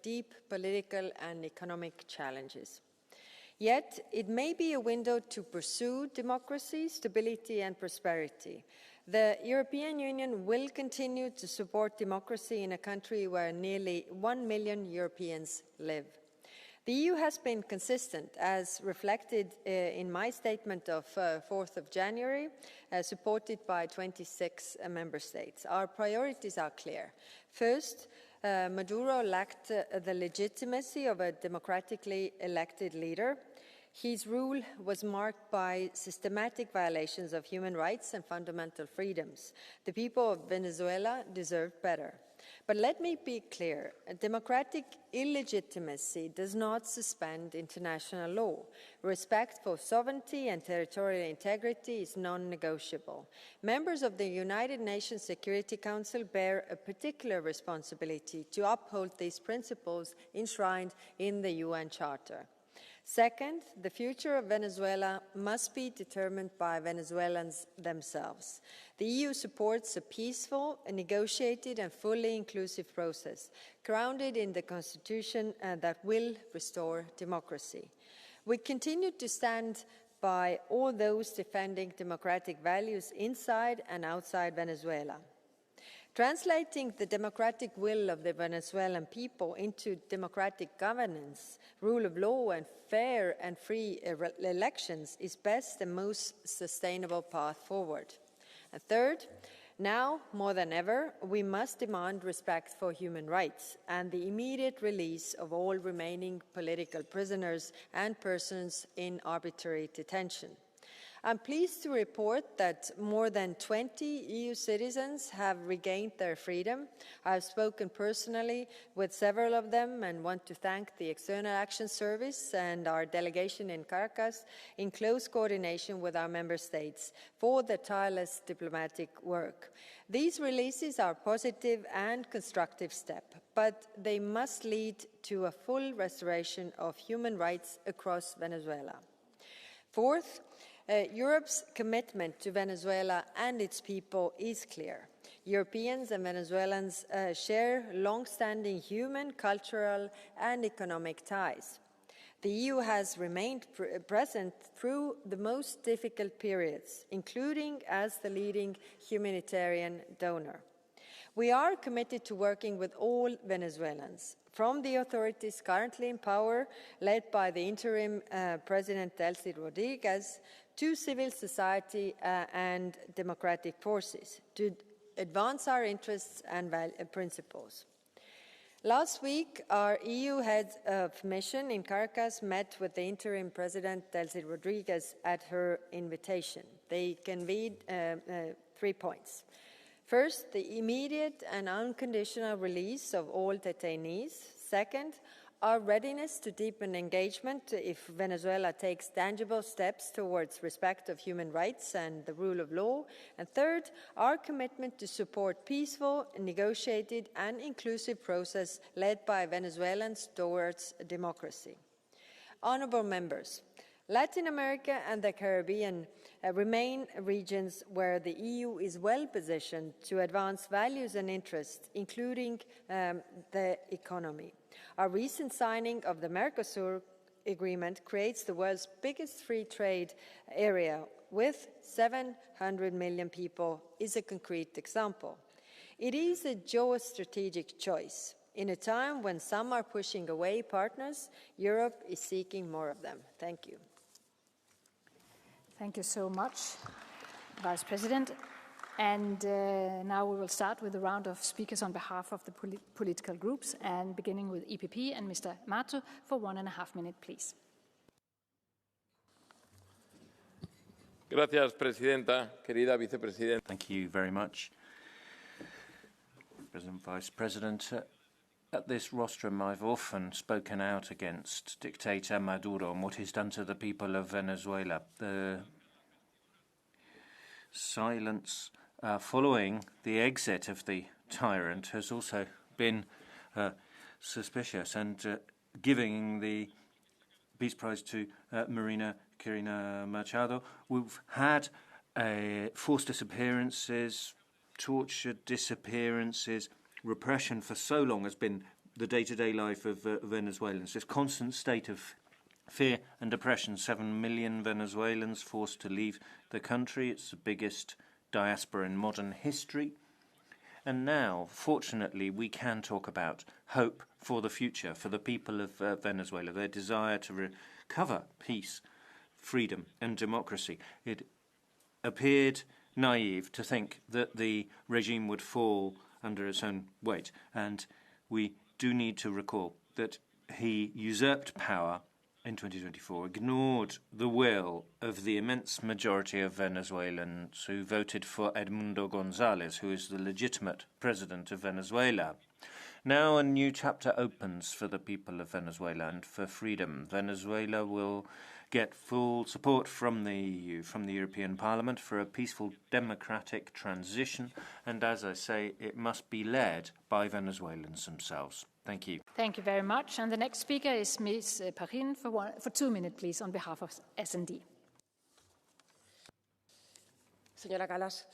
deep political and economic challenges. Yet, it may be a window to pursue democracy, stability and prosperity. The European Union will continue to support democracy in a country where nearly 1 million Europeans live. The EU has been consistent, as reflected in my statement of 4th of January, supported by 26 member states. Our priorities are clear. First, Maduro lacked the legitimacy of a democratically elected leader. His rule was marked by systematic violations of human rights and fundamental freedoms. The people of Venezuela deserve better. But let me be clear, democratic illegitimacy does not suspend international law. Respect for sovereignty and territorial integrity is non-negotiable. Members of the United Nations Security Council bear a particular responsibility to uphold these principles enshrined in the UN Charter. Second, the future of Venezuela must be determined by Venezuelans themselves. The EU supports a peaceful, negotiated and fully inclusive process, grounded in the Constitution that will restore democracy. We continue to stand by all those defending democratic values inside and outside Venezuela. Translating the democratic will of the Venezuelan people into democratic governance, rule of law and fair and free elections is best and most sustainable path forward. And third, now more than ever, we must demand respect for human rights and the immediate release of all remaining political prisoners and persons in arbitrary detention. I'm pleased to report that more than 20 EU citizens have regained their freedom. I've spoken personally with several of them and want to thank the External Action Service and our delegation in Caracas in close coordination with our member states for their tireless diplomatic work. These releases are a positive and constructive step, but they must lead to a full restoration of human rights across Venezuela. Fourth, Europe's commitment to Venezuela and its people is clear. Europeans and Venezuelans share long-standing human, cultural and economic ties. The EU has remained present through the most difficult periods, including as the leading humanitarian donor. We are committed to working with all Venezuelans, from the authorities currently in power, led by the interim President Delcy Rodriguez, to civil society and democratic forces, to advance our interests and principles. Last week, our EU head of mission in Caracas met with the interim President Delcy Rodriguez at her invitation. They convened 3 points. First, the immediate and unconditional release of all detainees. Second, our readiness to deepen engagement if Venezuela takes tangible steps towards respect of human rights and the rule of law. And third, our commitment to support peaceful, negotiated and inclusive process led by Venezuelans towards democracy. Honourable members, Latin America and the Caribbean remain regions where the EU is well positioned to advance values and interests, including the economy. Our recent signing of the Mercosur agreement creates the world's biggest free trade area with 700 million people is a concrete example. It is a geostrategic choice. In a time when some are pushing away partners, Europe is seeking more of them. Thank you. Thank you so much, Vice President. And now we will start with a round of speakers on behalf of the political groups, and beginning with EPP and Mr. Mato for 1.5 minutes, please. Gracias, Presidenta, querida Vicepresidenta. Thank you very much, President, Vice President. At this rostrum, I've often spoken out against dictator Maduro and what he's done to the people of Venezuela. The silence following the exit of the tyrant has also been suspicious, and giving the Peace Prize to Marina Corina Machado. We've had forced disappearances, tortured disappearances. Repression for so long has been the day-to-day life of Venezuelans. This constant state of fear and oppression. 7 million Venezuelans forced to leave the country. It's the biggest diaspora in modern history. And now, fortunately, we can talk about hope for the future, for the people of Venezuela, their desire to recover peace, freedom and democracy. It appeared naive to think that the regime would fall under its own weight. And we do need to recall that he usurped power in 2024, ignored the will of the immense majority of Venezuelans who voted for Edmundo González, who is the legitimate president of Venezuela. Now a new chapter opens for the people of Venezuela and for freedom. Venezuela will get full support from the EU, from the European Parliament, for a peaceful democratic transition. And as I say, it must be led by Venezuelans themselves. Thank you. Thank you very much. And the next speaker is Ms. Parin for 2 minutes, please, on behalf of S&D. Señora Kallas,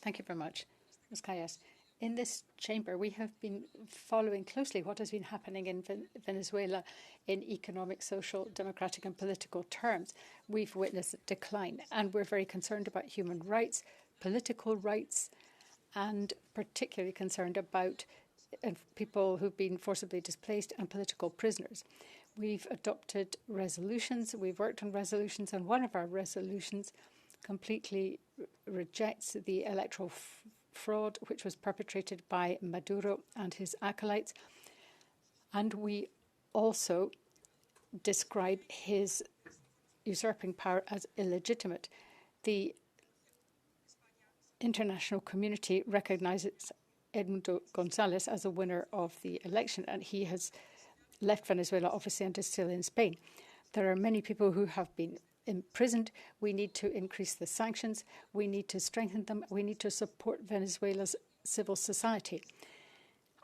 Thank you very much, Ms. Kallas. In this chamber, we have been following closely what has been happening in Venezuela in economic, social, democratic and political terms. We've witnessed a decline, and we're very concerned about human rights, political rights, and particularly concerned about people who've been forcibly displaced and political prisoners. We've adopted resolutions, we've worked on resolutions, and one of our resolutions completely rejects the electoral fraud which was perpetrated by Maduro and his acolytes. And we also describe his usurping power as illegitimate. The international community recognizes Edmundo González as a winner of the election, and he has left Venezuela, obviously, and is still in Spain. There are many people who have been imprisoned. We need to increase the sanctions. We need to strengthen them. We need to support Venezuela's civil society.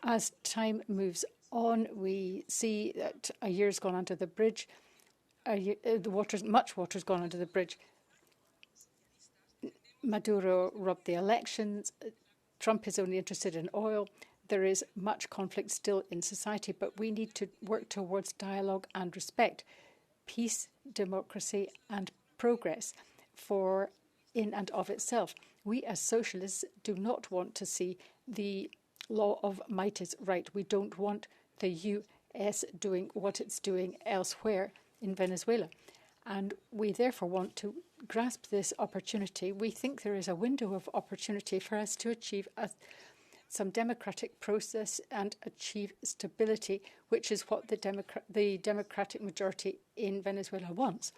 As time moves on, we see that a year's gone under the bridge. Much water's gone under the bridge. Maduro robbed the elections. Trump is only interested in oil. There is much conflict still in society, but we need to work towards dialogue and respect, peace, democracy and progress for in and of itself. We as socialists do not want to see the law of might is right. We don't want the US doing what it's doing elsewhere in Venezuela. And we therefore want to grasp this opportunity. We think there is a window of opportunity for us to achieve some democratic process and achieve stability, which is what the democratic majority in Venezuela wants.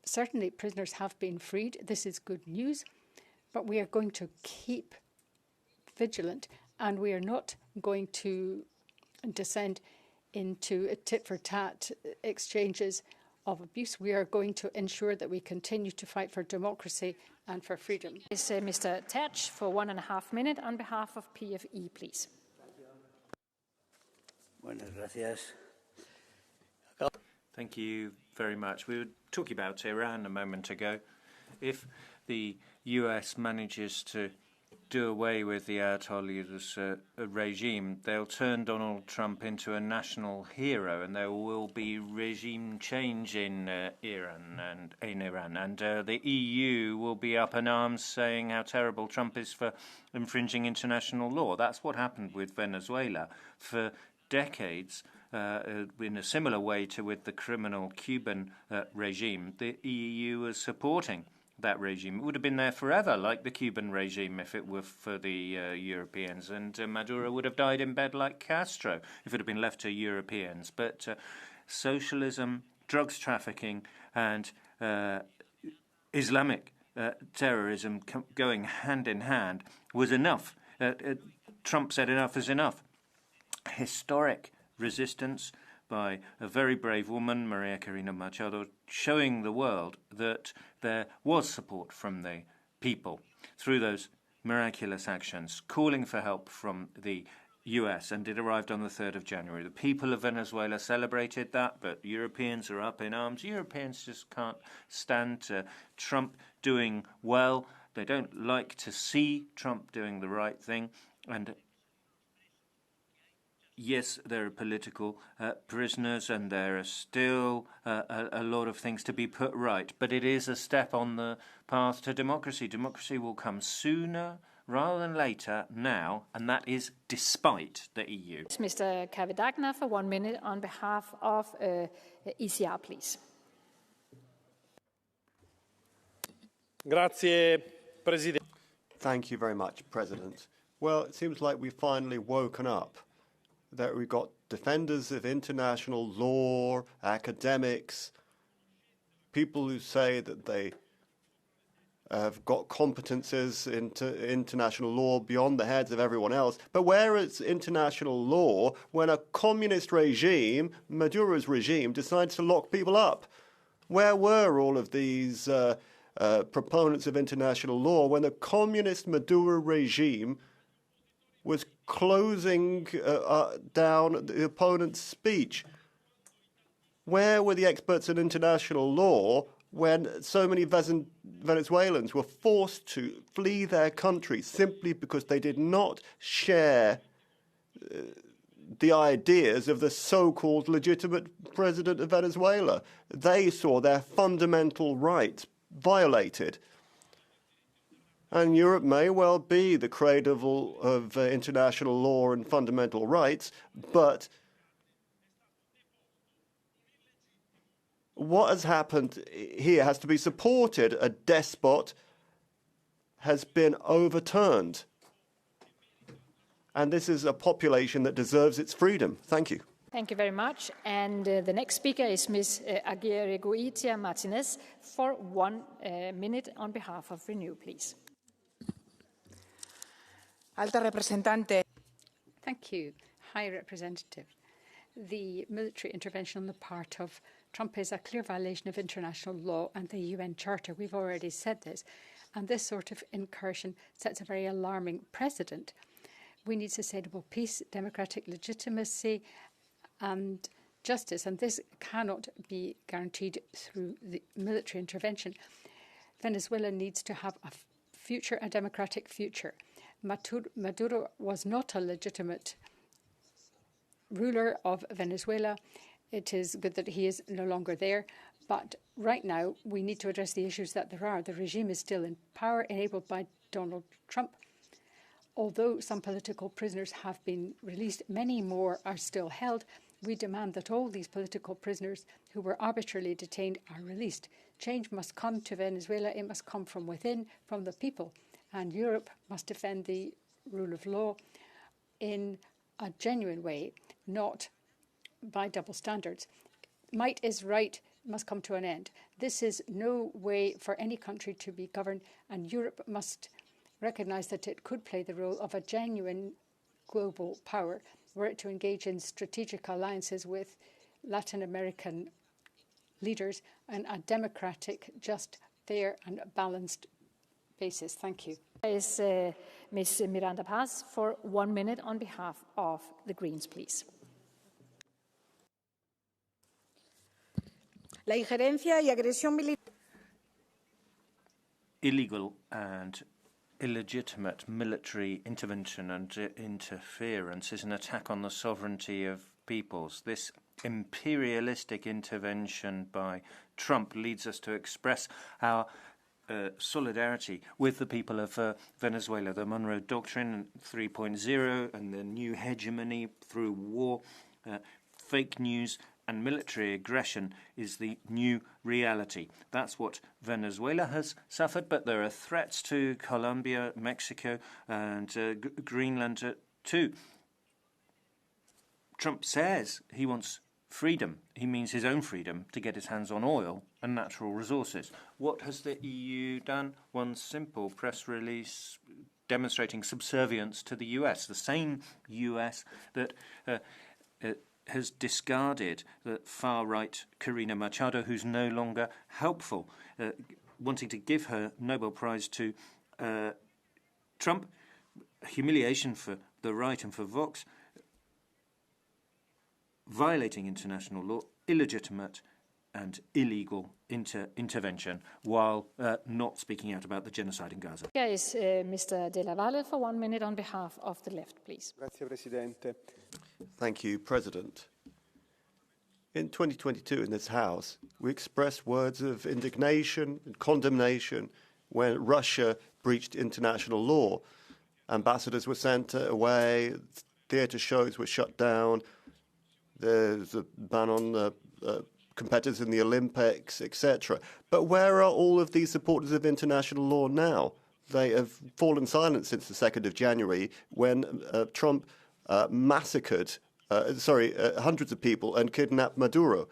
Certainly, prisoners have been freed. This is good news, but we are going to keep vigilant, and we are not going to descend into a tit-for-tat exchanges of abuse. We are going to ensure that we continue to fight for democracy and for freedom. Is Mr. Terch for 1.5 minutes on behalf of PFE, please. Thank you very much. We were talking about Iran a moment ago. If the US manages to do away with the Ayatollah's regime, they'll turn Donald Trump into a national hero, and there will be regime change in Iran. And the EU will be up in arms saying how terrible Trump is for infringing international law. That's what happened with Venezuela for decades. In a similar way to with the criminal Cuban regime, the EU was supporting that regime. It would have been there forever, like the Cuban regime, if it were for the Europeans. And Maduro would have died in bed like Castro if it had been left to Europeans. But socialism, drugs trafficking, and Islamic terrorism going hand in hand was enough. Trump said enough is enough. Historic resistance by a very brave woman, Maria Corina Machado, showing the world that there was support from the people through those miraculous actions, calling for help from the US, and it arrived on the 3rd of January. The people of Venezuela celebrated that, but Europeans are up in arms. Europeans just can't stand Trump doing well. They don't like to see Trump doing the right thing, and yes, there are political prisoners and there are still a lot of things to be put right, but it is a step on the path to democracy. Democracy will come sooner rather than later now, and that is despite the EU. Mr. Kaja for 1 minute on behalf of ECR, please. Grazie, President. Thank you very much, President. Well, it seems like we've finally woken up, that we've got defenders of international law, academics, people who say that they have got competences into international law beyond the heads of everyone else. But where is international law when a communist regime, Maduro's regime, decides to lock people up? Where were all of these proponents of international law when the communist Maduro regime was closing down the opponent's speech? Where were the experts in international law when so many Venezuelans were forced to flee their country simply because they did not share the ideas of the so-called legitimate president of Venezuela? They saw their fundamental rights violated. And Europe may well be the cradle of international law and fundamental rights, but what has happened here has to be supported. A despot has been overturned. And this is a population that deserves its freedom. Thank you. Thank you very much. And the next speaker is Ms. Aguirre-Goitia Martinez for 1 minute on behalf of Renew, please. Alta representante. Thank you, High Representative. The military intervention on the part of Trump is a clear violation of international law and the UN Charter. We've already said this. And this sort of incursion sets a very alarming precedent. We need sustainable peace, democratic legitimacy, and justice, and this cannot be guaranteed through the military intervention. Venezuela needs to have a future, a democratic future. Maduro was not a legitimate ruler of Venezuela. It is good that he is no longer there, but right now we need to address the issues that there are. The regime is still in power, enabled by Donald Trump. Although some political prisoners have been released, many more are still held. We demand that all these political prisoners who were arbitrarily detained are released. Change must come to Venezuela. It must come from within, from the people. And Europe must defend the rule of law in a genuine way, not by double standards. Might is right must come to an end. This is no way for any country to be governed, and Europe must recognise that it could play the role of a genuine global power, were it to engage in strategic alliances with Latin American leaders on a democratic, just, fair and balanced basis. Thank you. Is Ms. Miranda Paz for 1 minute on behalf of the Greens, please. La injerencia y agresión militar. Illegal and illegitimate military intervention and interference is an attack on the sovereignty of peoples. This imperialistic intervention by Trump leads us to express our solidarity with the people of Venezuela. The Monroe Doctrine 3.0 and the new hegemony through war, fake news and military aggression is the new reality. That's what Venezuela has suffered, but there are threats to Colombia, Mexico and Greenland too. Trump says he wants freedom. He means his own freedom to get his hands on oil and natural resources. What has the EU done? One simple press release demonstrating subservience to the US, the same US that has discarded the far-right Corina Machado, who's no longer helpful, wanting to give her Nobel Prize to Trump. Humiliation for the right and for Vox, violating international law, illegitimate and illegal intervention, while not speaking out about the genocide in Gaza. Here is Mr. De La Valle for 1 minute on behalf of the left, please. Grazie, Presidente. Thank you, President. In 2022 in this House, we expressed words of indignation and condemnation when Russia breached international law. Ambassadors were sent away, theatre shows were shut down, there's a ban on competitors in the Olympics, etc. But where are all of these supporters of international law now? They have fallen silent since the 2nd of January when Trump massacred hundreds of people and kidnapped Maduro.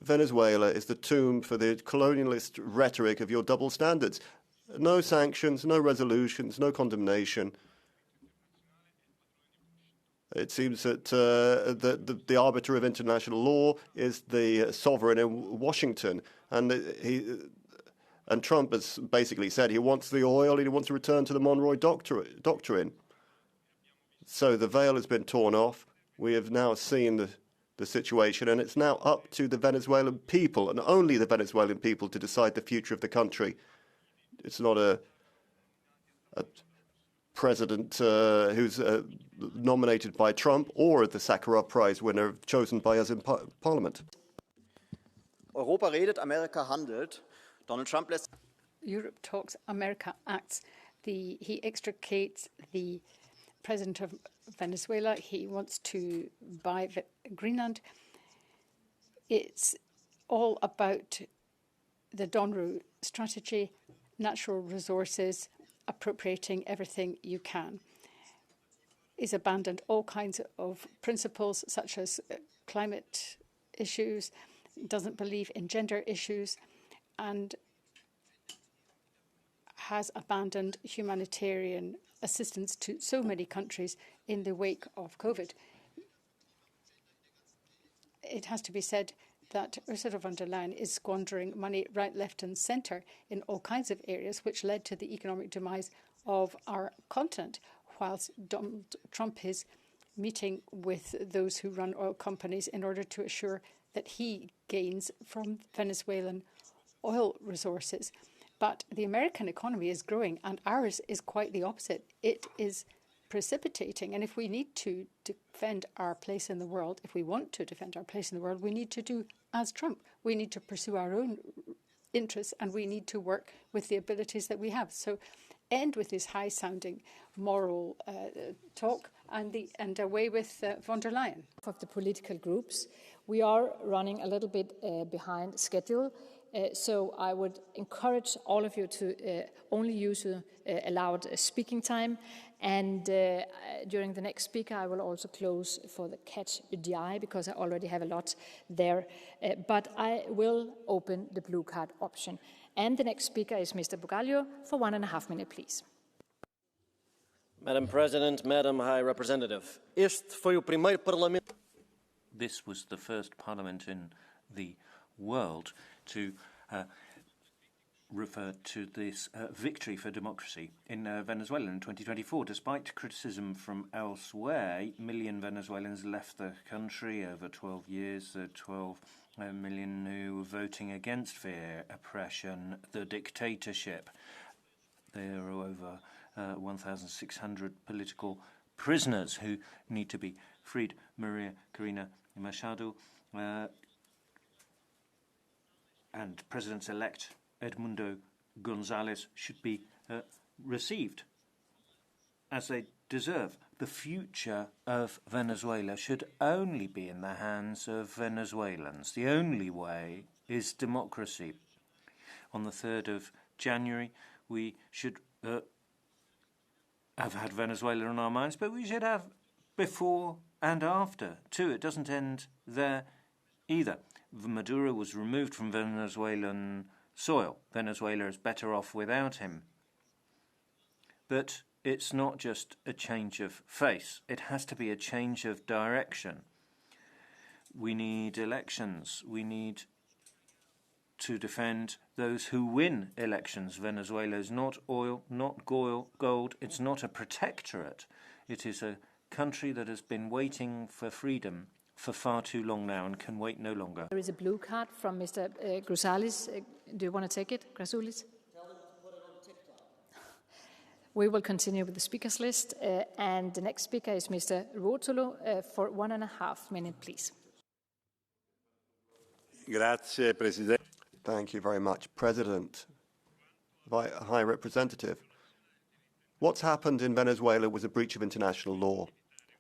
Venezuela is the tomb for the colonialist rhetoric of your double standards. No sanctions, no resolutions, no condemnation. It seems that the arbiter of international law is the sovereign in Washington, and Trump has basically said he wants the oil and he wants to return to the Monroe Doctrine. So the veil has been torn off. We have now seen the situation, and it's now up to the Venezuelan people, and only the Venezuelan people, to decide the future of the country. It's not a president who's nominated by Trump or the Sakharov Prize winner chosen by us in Parliament. Europa redet, Amerika handelt. Donald Trump lässt. Europe talks, America acts. He extricates the president of Venezuela. He wants to buy Greenland. It's all about the Donru strategy, natural resources, appropriating everything you can. He's abandoned all kinds of principles such as climate issues, doesn't believe in gender issues, and has abandoned humanitarian assistance to so many countries in the wake of COVID. It has to be said that Ursula von der Leyen is squandering money right, left and centre in all kinds of areas, which led to the economic demise of our continent, whilst Donald Trump is meeting with those who run oil companies in order to assure that he gains from Venezuelan oil resources. But the American economy is growing, and ours is quite the opposite. It is precipitating. And if we need to defend our place in the world, if we want to defend our place in the world, we need to do as Trump. We need to pursue our own interests, and we need to work with the abilities that we have. So end with this high-sounding moral talk and away with von der Leyen. Of the political groups, we are running a little bit behind schedule. So I would encourage all of you to only use allowed speaking time. And during the next speaker, I will also close for the catch the eye, because I already have a lot there. But I will open the blue card option. And the next speaker is Mr. Bugalio for 1.5 minutes, please. Madam President, Madam High Representative, este foi o primeiro parlamento. This was the first parliament in the world to refer to this victory for democracy in Venezuela in 2024. Despite criticism from elsewhere, 8 million Venezuelans left the country over 12 years, 12 million who were voting against fear, oppression, the dictatorship. There are over 1,600 political prisoners who need to be freed. Maria Corina Machado and President-elect Edmundo González should be received as they deserve. The future of Venezuela should only be in the hands of Venezuelans. The only way is democracy. On the 3rd of January, we should have had Venezuela on our minds, but we should have before and after, too. It doesn't end there either. Maduro was removed from Venezuelan soil. Venezuela is better off without him. But it's not just a change of face. It has to be a change of direction. We need elections. We need to defend those who win elections. Venezuela is not oil, not gold. It's not a protectorate. It is a country that has been waiting for freedom for far too long now and can wait no longer. There is a blue card from Mr. Grusali's. Do you want to take it, Grasulis? We will continue with the speakers list, and the next speaker is Mr. Ruotolo for 1.5 minutes, please. Grazie, Presidente. Thank you very much, President. High Representative. What's happened in Venezuela was a breach of international law.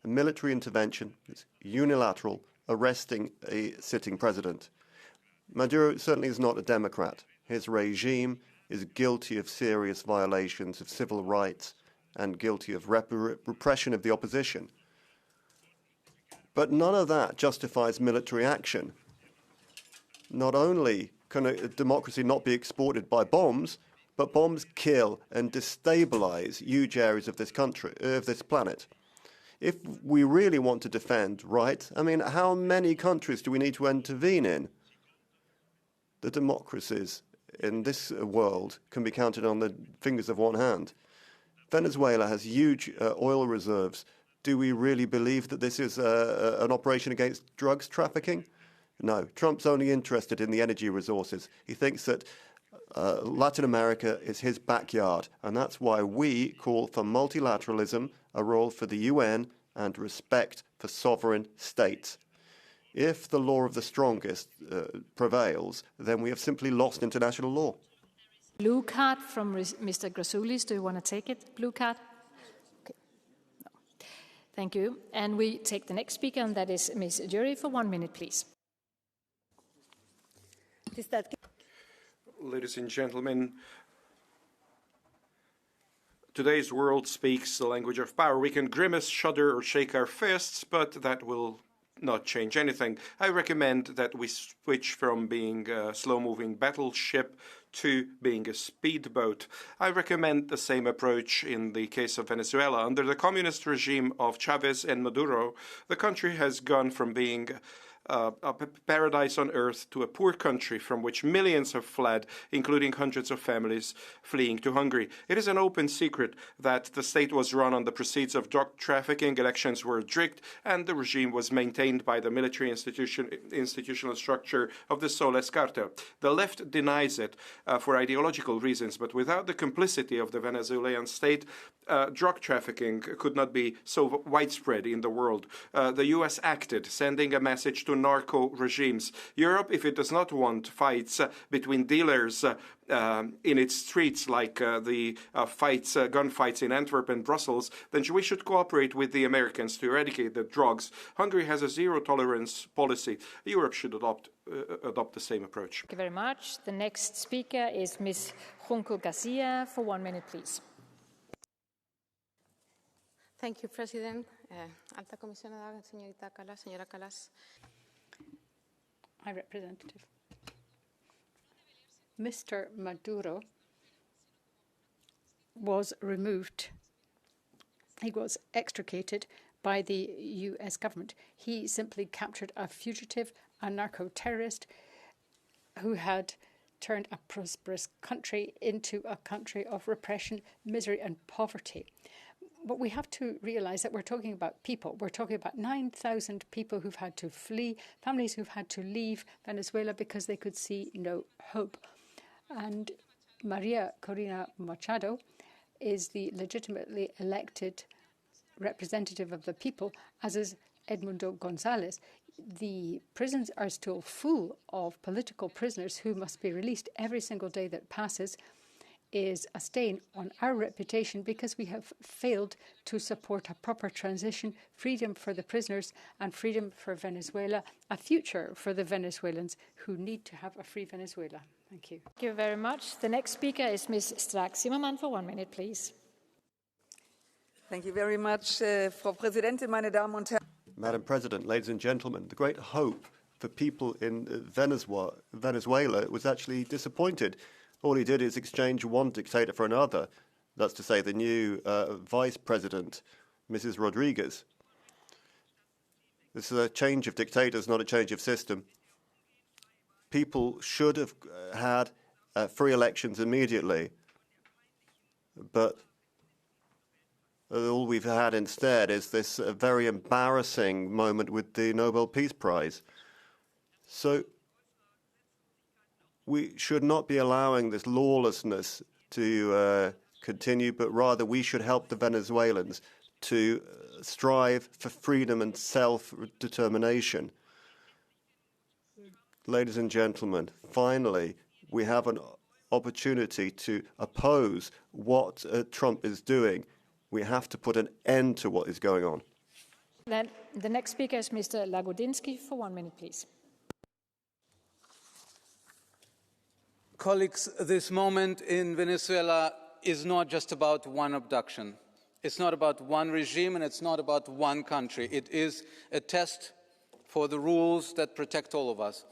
A military intervention is unilateral, arresting a sitting president. Maduro certainly is not a democrat. His regime is guilty of serious violations of civil rights and guilty of repression of the opposition. But none of that justifies military action. Not only can a democracy not be exported by bombs, but bombs kill and destabilize huge areas of this country, of this planet. If we really want to defend rights, I mean, how many countries do we need to intervene in? The democracies in this world can be counted on the fingers of one hand. Venezuela has huge oil reserves. Do we really believe that this is an operation against drugs trafficking? No. Trump's only interested in the energy resources. He thinks that Latin America is his backyard, and that's why we call for multilateralism, a role for the UN, and respect for sovereign states. If the law of the strongest prevails, then we have simply lost international law. Blue card from Mr. Grasulis. Do you want to take it? Blue card? Okay. No. Thank you. And we take the next speaker, and that is Ms. Jury for 1 minute, please. Ladies and gentlemen, today's world speaks the language of power. We can grimace, shudder, or shake our fists, but that will not change anything. I recommend that we switch from being a slow-moving battleship to being a speedboat. I recommend the same approach in the case of Venezuela. Under the communist regime of Chavez and Maduro, the country has gone from being a paradise on earth to a poor country from which millions have fled, including hundreds of families fleeing to Hungary. It is an open secret that the state was run on the proceeds of drug trafficking, elections were rigged, and the regime was maintained by the military institutional structure of the Soles Cartel. The left denies it for ideological reasons, but without the complicity of the Venezuelan state, drug trafficking could not be so widespread in the world. The US acted, sending a message to narco regimes. Europe, if it does not want fights between dealers in its streets like the gunfights in Antwerp and Brussels, then we should cooperate with the Americans to eradicate the drugs. Hungary has a zero-tolerance policy. Europe should adopt the same approach. Thank you very much. The next speaker is Ms. Junco Garcia for 1 minute, please. Thank you, President. Alta Comisionada, señorita Kallas, señora Kallas. High Representative. Mr. Maduro was removed. He was extricated by the US government. He simply captured a fugitive, a narco-terrorist who had turned a prosperous country into a country of repression, misery and poverty. But we have to realize that we're talking about people. We're talking about 9,000 people who've had to flee, families who've had to leave Venezuela because they could see no hope. And Maria Corina Machado is the legitimately elected representative of the people, as is Edmundo Gonzalez. The prisons are still full of political prisoners who must be released. Every single day that passes is a stain on our reputation because we have failed to support a proper transition, freedom for the prisoners and freedom for Venezuela, a future for the Venezuelans who need to have a free Venezuela. Thank you. Thank you very much. The next speaker is Ms. Strack-Zimmermann for 1 minute, please. Thank you very much, Frau Präsidentin, meine Damen und Herren. Madam President, ladies and gentlemen, the great hope for people in Venezuela was actually disappointed. All he did is exchange one dictator for another. That's to say, the new vice president, Mrs. Rodriguez. This is a change of dictators, not a change of system. People should have had free elections immediately, but all we've had instead is this very embarrassing moment with the Nobel Peace Prize. So we should not be allowing this lawlessness to continue, but rather we should help the Venezuelans to strive for freedom and self-determination. Ladies and gentlemen, finally, we have an opportunity to oppose what Trump is doing. We have to put an end to what is going on. Then the next speaker is Mr. Lagodinsky for 1 minute, please. Colleagues, this moment in Venezuela is not just about one abduction. It's not about one regime and it's not about one country. It is a test for the rules that protect all of us.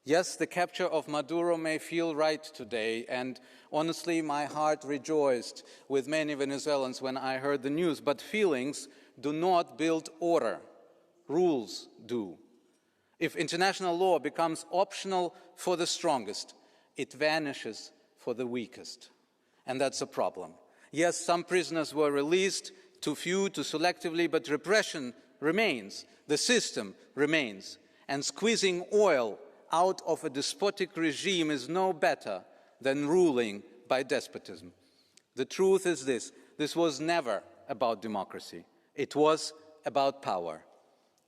Yes, the capture of Maduro may feel right today, and honestly, my heart rejoiced with many Venezuelans when I heard the news, but feelings do not build order. Rules do. If international law becomes optional for the strongest, it vanishes for the weakest. And that's a problem. Yes, some prisoners were released, too few, too selectively, but repression remains. The system remains. And squeezing oil out of a despotic regime is no better than ruling by despotism. The truth is this: this was never about democracy. It was about power.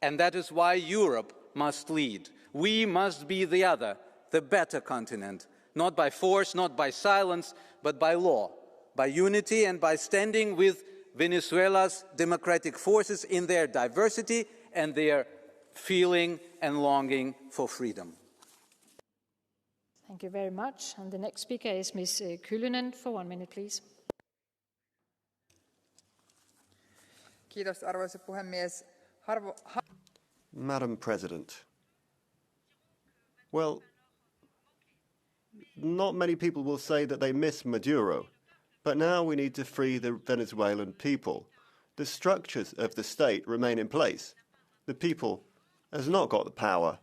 And that is why Europe must lead. We must be the other, the better continent, not by force, not by silence, but by law, by unity and by standing with Venezuela's democratic forces in their diversity and their feeling and longing for freedom. Thank you very much. And the next speaker is Ms. Kyllönen for 1 minute, please. Kiitos, arvoisa puhemies. Madam President, well, not many people will say that they miss Maduro, but now we need to free the Venezuelan people. The structures of the state remain in place. The people has not got the power.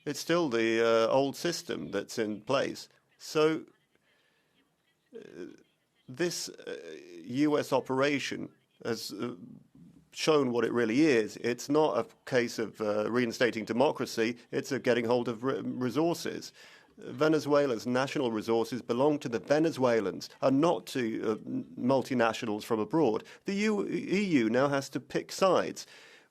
It's still the old system that's in place. So this US operation has shown what it really is. It's not a case of reinstating democracy. It's of getting hold of resources. Venezuela's national resources belong to the Venezuelans and not to multinationals from abroad. The EU now has to pick sides.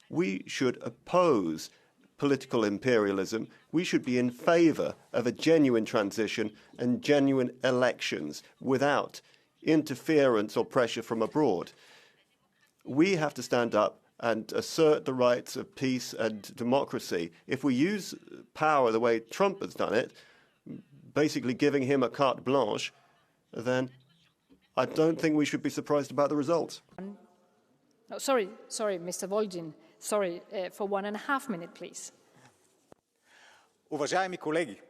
We should oppose political imperialism. We should be in favor of a genuine transition and genuine elections without interference or pressure from abroad. We have to stand up and assert the rights of peace and democracy. If we use power the way Trump has done it, basically giving him a carte blanche, then I don't think we should be surprised about the results. No, sorry, Mr. Volgin. Sorry, for 1.5 minutes, please. Уважаеми колеги,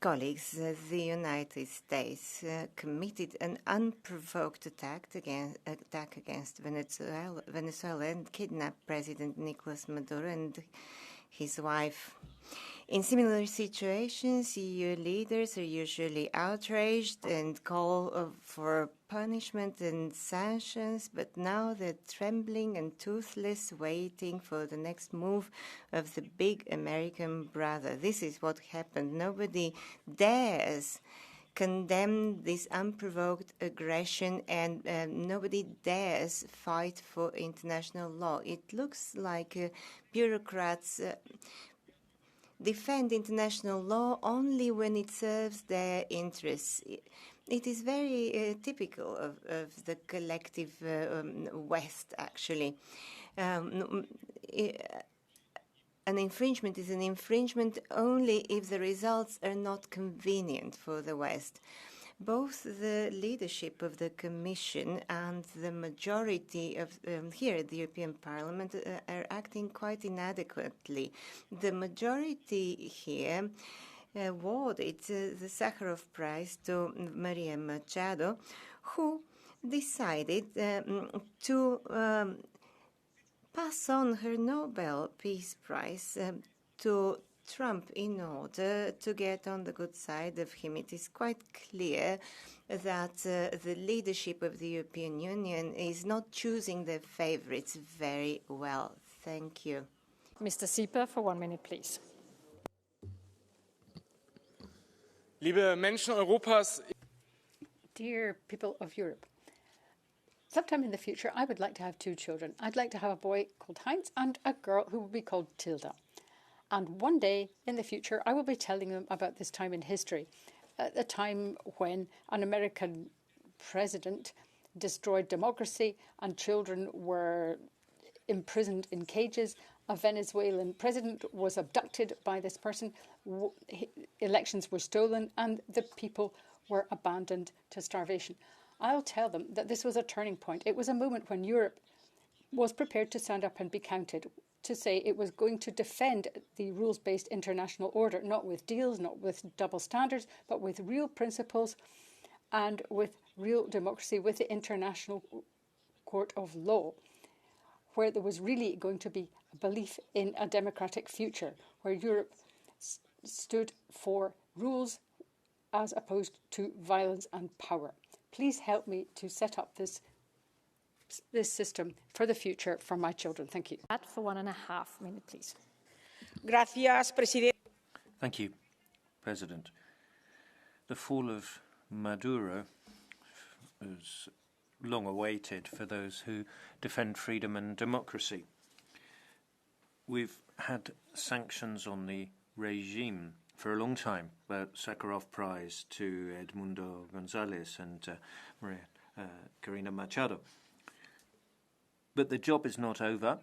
Colleagues, the United States committed an unprovoked attack against Venezuela and kidnapped President Nicolás Maduro and his wife. In similar situations, EU leaders are usually outraged and call for punishment and sanctions, but now they're trembling and toothless, waiting for the next move of the big American brother. This is what happened. Nobody dares condemn this unprovoked aggression, and nobody dares fight for international law. It looks like bureaucrats defend international law only when it serves their interests. It is very typical of the collective West, actually. An infringement is an infringement only if the results are not convenient for the West. Both the leadership of the Commission and the majority of here at the European Parliament are acting quite inadequately. The majority here awarded the Sakharov Prize to Maria Machado, who decided to pass on her Nobel Peace Prize to Trump in order to get on the good side of him. It is quite clear that the leadership of the European Union is not choosing their favorites very well. Thank you. Mr. Sieper, for 1 minute, please. Liebe Menschen Europas, Dear people of Europe, sometime in the future, I would like to have 2 children. I'd like to have a boy called Heinz and a girl who will be called Tilda. And one day in the future, I will be telling them about this time in history, a time when an American president destroyed democracy and children were imprisoned in cages. A Venezuelan president was abducted by this person. Elections were stolen and the people were abandoned to starvation. I'll tell them that this was a turning point. It was a moment when Europe was prepared to stand up and be counted, to say it was going to defend the rules-based international order, not with deals, not with double standards, but with real principles and with real democracy, with the International Court of Law, where there was really going to be a belief in a democratic future, where Europe stood for rules as opposed to violence and power. Please help me to set up this system for the future for my children. Thank you. For 1.5 minutes, please. Gracias, Presidente. Thank you, President. The fall of Maduro is long awaited for those who defend freedom and democracy. We've had sanctions on the regime for a long time, but Sakharov Prize to Edmundo González and Maria Corina Machado. But the job is not over.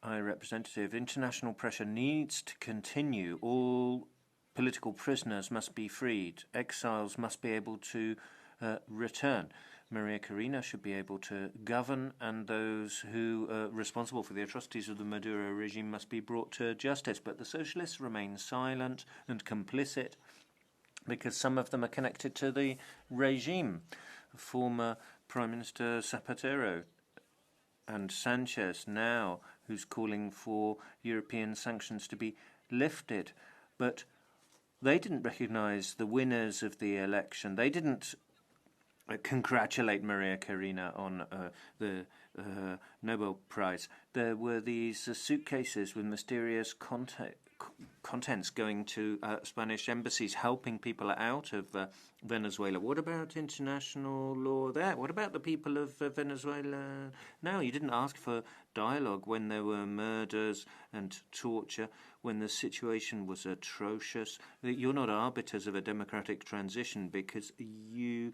High Representative, international pressure needs to continue. All political prisoners must be freed. Exiles must be able to return. Maria Corina should be able to govern, and those who are responsible for the atrocities of the Maduro regime must be brought to justice. But the socialists remain silent and complicit because some of them are connected to the regime. Former Prime Minister Zapatero and Sanchez now, who's calling for European sanctions to be lifted. But they didn't recognize the winners of the election. They didn't congratulate Maria Corina on the Nobel Prize. There were these suitcases with mysterious contents going to Spanish embassies, helping people out of Venezuela. What about international law there? What about the people of Venezuela? No, you didn't ask for dialogue when there were murders and torture, when the situation was atrocious. You're not arbiters of a democratic transition because you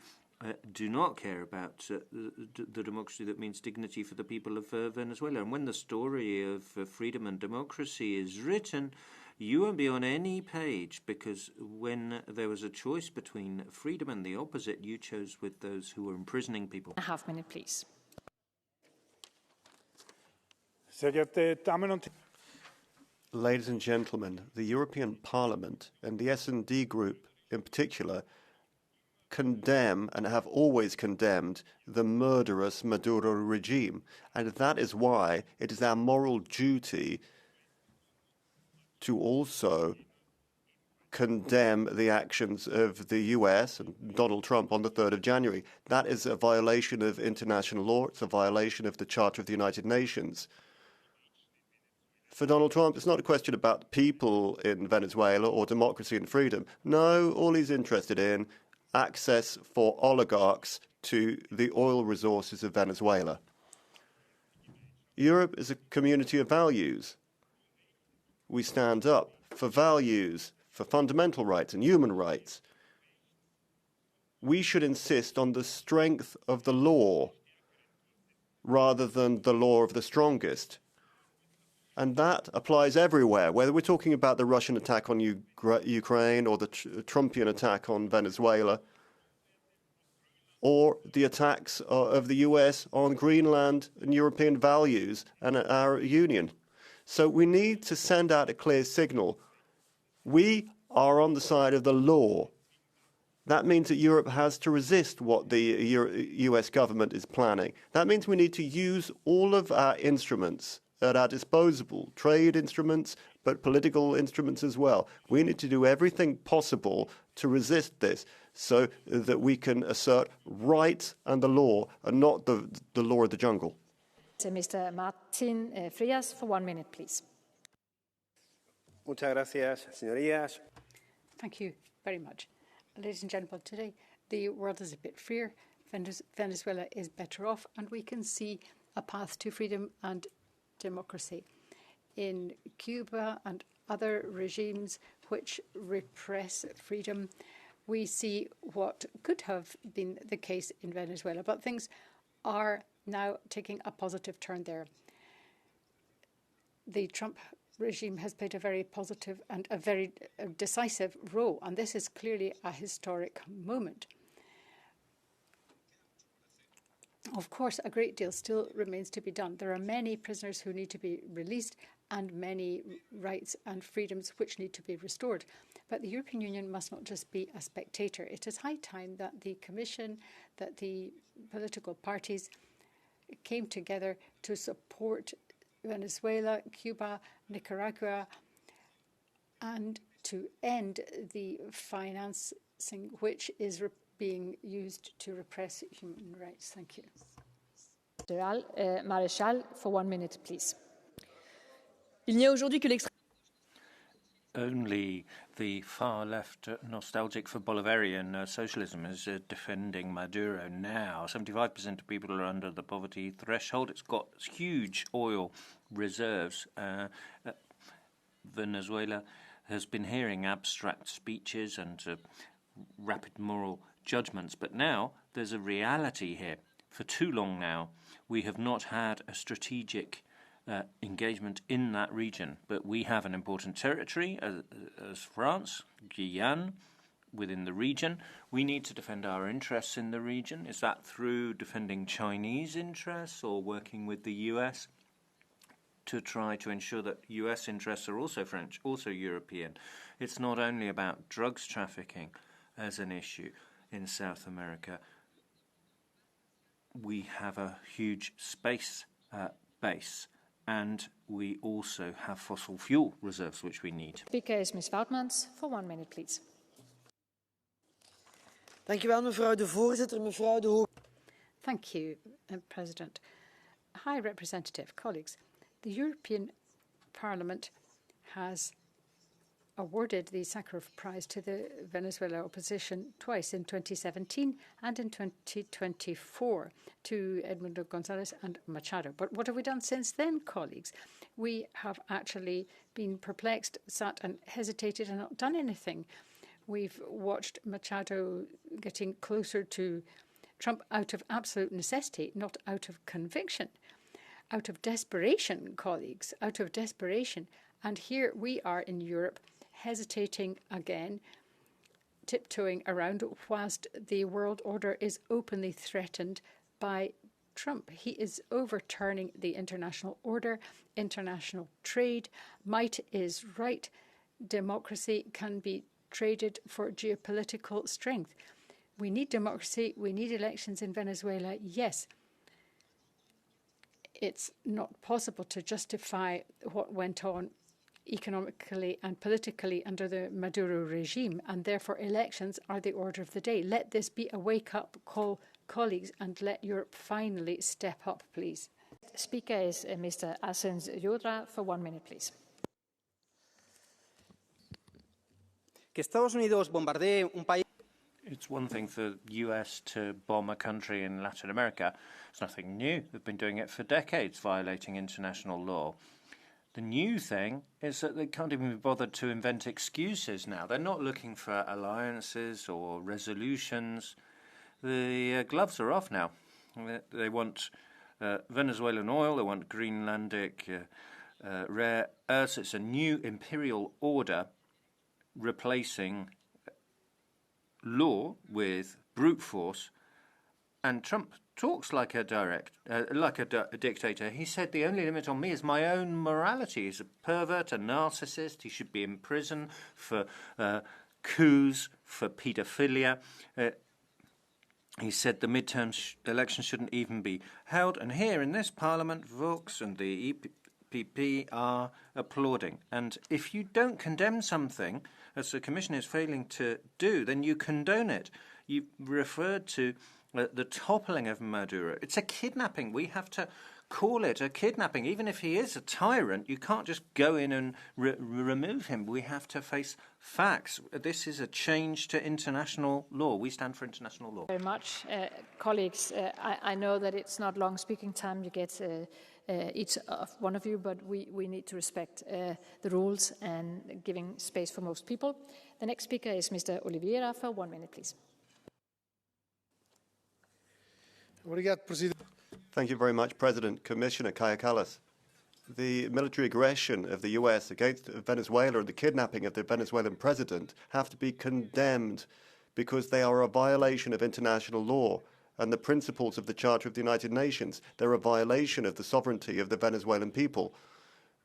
do not care about the democracy that means dignity for the people of Venezuela. And when the story of freedom and democracy is written, you won't be on any page, because when there was a choice between freedom and the opposite, you chose with those who were imprisoning people. A half minute, please. Ladies and gentlemen, the European Parliament and the S&D Group in particular condemn and have always condemned the murderous Maduro regime. And that is why it is our moral duty to also condemn the actions of the US and Donald Trump on the 3rd of January. That is a violation of international law. It's a violation of the Charter of the United Nations. For Donald Trump, it's not a question about people in Venezuela or democracy and freedom. No, all he's interested in access for oligarchs to the oil resources of Venezuela. Europe is a community of values. We stand up for values, for fundamental rights and human rights. We should insist on the strength of the law rather than the law of the strongest. And that applies everywhere, whether we're talking about the Russian attack on Ukraine or the Trumpian attack on Venezuela, or the attacks of the US on Greenland and European values and our union. So we need to send out a clear signal. We are on the side of the law. That means that Europe has to resist what the US government is planning. That means we need to use all of our instruments at our disposal, trade instruments, but political instruments as well. We need to do everything possible to resist this so that we can assert rights and the law and not the law of the jungle. Mr. Martin Frias, for 1 minute, please. Muchas gracias, señorías. Thank you very much. Ladies and gentlemen, today The world is a bit freer. Venezuela is better off, and we can see a path to freedom and democracy. In Cuba and other regimes which repress freedom, we see what could have been the case in Venezuela, but things are now taking a positive turn there. The Trump regime has played a very positive and a very decisive role, and this is clearly a historic moment. Of course, a great deal still remains to be done. There are many prisoners who need to be released and many rights and freedoms which need to be restored. But the European Union must not just be a spectator. It is high time that the Commission, that the political parties came together to support Venezuela, Cuba, Nicaragua, and to end the financing which is being used to repress human rights. Thank you. Maréchal, for 1 minute, please. Only the far left, nostalgic for Bolivarian socialism, is defending Maduro now. 75% of people are under the poverty threshold. It's got huge oil reserves. Venezuela has been hearing abstract speeches and rapid moral judgments, but now there's a reality here. For too long now, we have not had a strategic engagement in that region, but we have an important territory as France, Guyane, within the region. We need to defend our interests in the region. Is that through defending Chinese interests or working with the US to try to ensure that US interests are also French, also European? It's not only about drugs trafficking as an issue in South America. We have a huge space base, and we also have fossil fuel reserves which we need. Speaker is Ms. Woutmans for 1 minute, please. Dank u wel, mevrouw de voorzitter, mevrouw de Thank you, President. High Representative, colleagues, the European Parliament has awarded the Sakharov Prize to the Venezuela opposition twice, in 2017 and in 2024, to Edmundo González and Machado. But what have we done since then, colleagues? We have actually been perplexed, sat and hesitated and not done anything. We've watched Machado getting closer to Trump out of absolute necessity, not out of conviction, out of desperation, colleagues, out of desperation. And here we are in Europe, hesitating again, tiptoeing around whilst the world order is openly threatened by Trump. He is overturning the international order, international trade. Might is right. Democracy can be traded for geopolitical strength. We need democracy. We need elections in Venezuela. Yes. It's not possible to justify what went on economically and politically under the Maduro regime, and therefore elections are the order of the day. Let this be a wake-up call, colleagues, and let Europe finally step up, please. Speaker is Mr. Asens Yodra for 1 minute, please. Que Estados Unidos bombardee un país. It's one thing for the US to bomb a country in Latin America. It's nothing new. They've been doing it for decades, violating international law. The new thing is that they can't even be bothered to invent excuses now. They're not looking for alliances or resolutions. The gloves are off now. They want Venezuelan oil, they want Greenlandic rare earths. It's a new imperial order replacing law with brute force. And Trump talks like a dictator. He said the only limit on me is my own morality. He's a pervert, a narcissist. He should be in prison for coups, for paedophilia. He said the midterm elections shouldn't even be held. And here in this parliament, Vox and the EPP are applauding. And if you don't condemn something, as the Commission is failing to do, then you condone it. You referred to the toppling of Maduro. It's a kidnapping. We have to call it a kidnapping. Even if he is a tyrant, you can't just go in and remove him. We have to face facts. This is a change to international law. We stand for international law. Very much. Colleagues, I know that it's not long speaking time you get each of one of you, but we need to respect the rules and giving space for most people. The next speaker is Mr. Oliveira for 1 minute, please. Thank you very much, President. Commissioner Kaja Kallas. The military aggression of the US against Venezuela and the kidnapping of the Venezuelan president have to be condemned because they are a violation of international law and the principles of the Charter of the United Nations. They're a violation of the sovereignty of the Venezuelan people.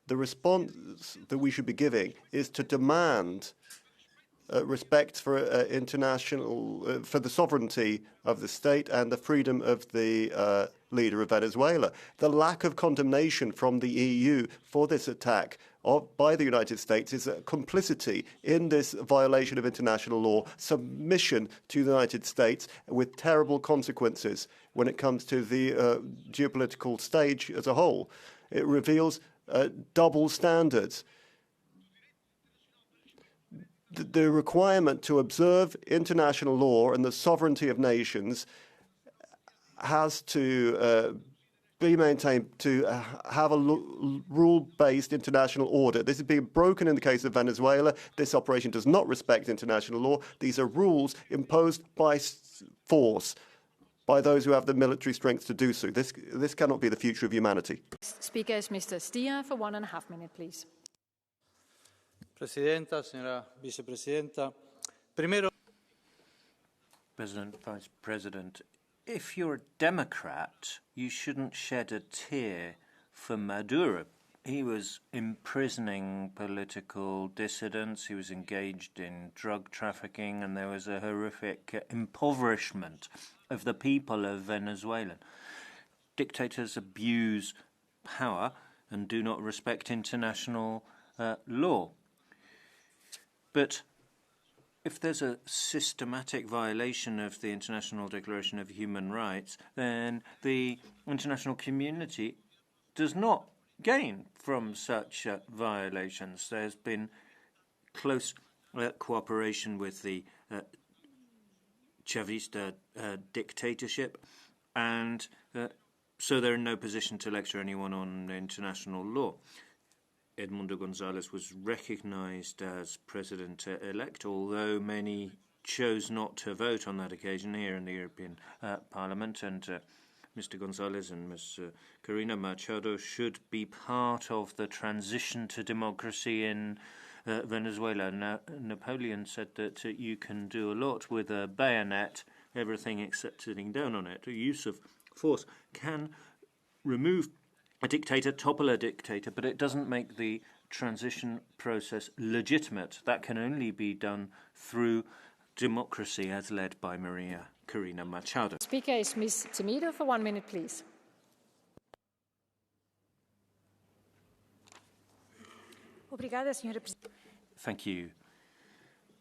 The response that we should be giving is to demand respect for international, for the sovereignty of the state and the freedom of the leader of Venezuela. The lack of condemnation from the EU for this attack by the United States is a complicity in this violation of international law, submission to the United States with terrible consequences when it comes to the geopolitical stage as a whole. It reveals double standards. The requirement to observe international law and the sovereignty of nations has to be maintained, to have a rule-based international order. This is being broken in the case of Venezuela. This operation does not respect international law. These are rules imposed by force, by those who have the military strength to do so. This cannot be the future of humanity. Speaker is Mr. Stier for 1.5 minutes, please. Presidenta, señora vicepresidenta. Primero, President, Vice President, if you're a Democrat, you shouldn't shed a tear for Maduro. He was imprisoning political dissidents, he was engaged in drug trafficking, and there was a horrific impoverishment of the people of Venezuela. Dictators abuse power and do not respect international law. But if there's a systematic violation of the International Declaration of Human Rights, then the international community does not gain from such violations. There's been close cooperation with the Chavista dictatorship, and so they're in no position to lecture anyone on international law. Edmundo González was recognized as president-elect, although many chose not to vote on that occasion here in the European Parliament, and Mr. González and Ms. Corina Machado should be part of the transition to democracy in Venezuela. Now, Napoleon said that you can do a lot with a bayonet, everything except sitting down on it. The use of force can remove a dictator, topple a dictator, but it doesn't make the transition process legitimate. That can only be done through democracy as led by Maria Corina Machado. Speaker is Ms. Temido for 1 minute, please. Thank you,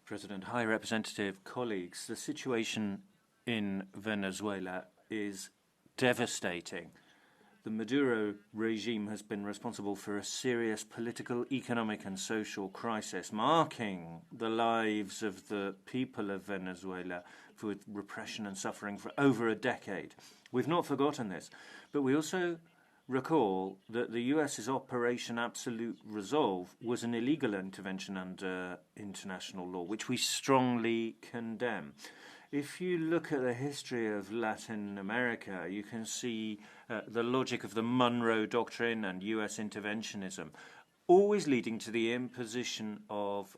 President. High Representative, colleagues, the situation in Venezuela is devastating. The Maduro regime has been responsible for a serious political, economic and social crisis, marking the lives of the people of Venezuela with repression and suffering for over a decade. We've not forgotten this, but we also recall that the US's Operation Absolute Resolve was an illegal intervention under international law, which we strongly condemn. If you look at the history of Latin America, you can see the logic of the Monroe Doctrine and US interventionism, always leading to the imposition of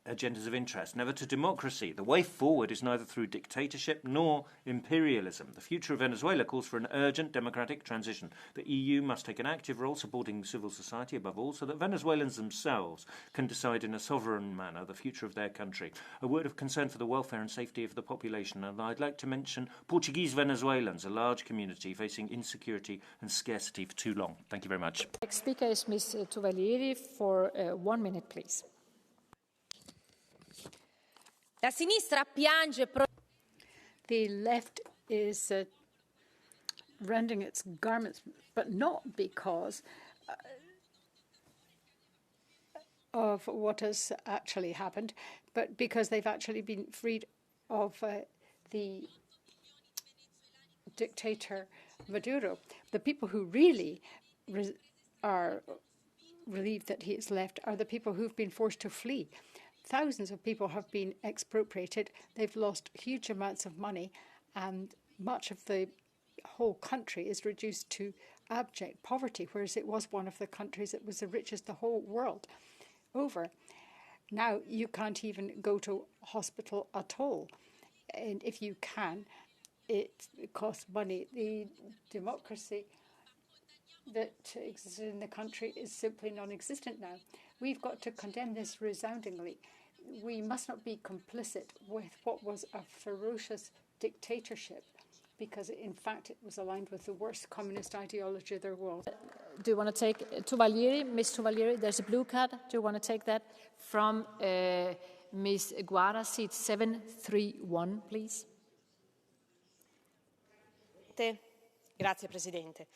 agendas of interest, never to democracy. The way forward is neither through dictatorship nor imperialism. The future of Venezuela calls for an urgent democratic transition. The EU must take an active role supporting civil society above all, so that Venezuelans themselves can decide in a sovereign manner the future of their country. A word of concern for the welfare and safety of the population, and I'd like to mention Portuguese Venezuelans, a large community facing insecurity and scarcity for too long. Thank you very much. Next speaker is Ms. Tovaglieri for 1 minute, please. La sinistra piange. The left is rending its garments, but not because of what has actually happened, but because they've actually been freed of the dictator Maduro. The people who really are relieved that he is left are the people who've been forced to flee. Thousands of people have been expropriated. They've lost huge amounts of money, and much of the whole country is reduced to abject poverty, whereas it was one of the countries that was the richest the whole world over. Now you can't even go to hospital at all. And if you can, it costs money. The democracy that existed in the country is simply non-existent now. We've got to condemn this resoundingly. We must not be complicit with what was a ferocious dictatorship, because in fact it was aligned with the worst communist ideology of the world. Do you want to take Tuvalieri, Ms. Tuvalieri? There's a blue card. Do you want to take that from Ms. Guara, seat 731, please? Grazie, Presidente.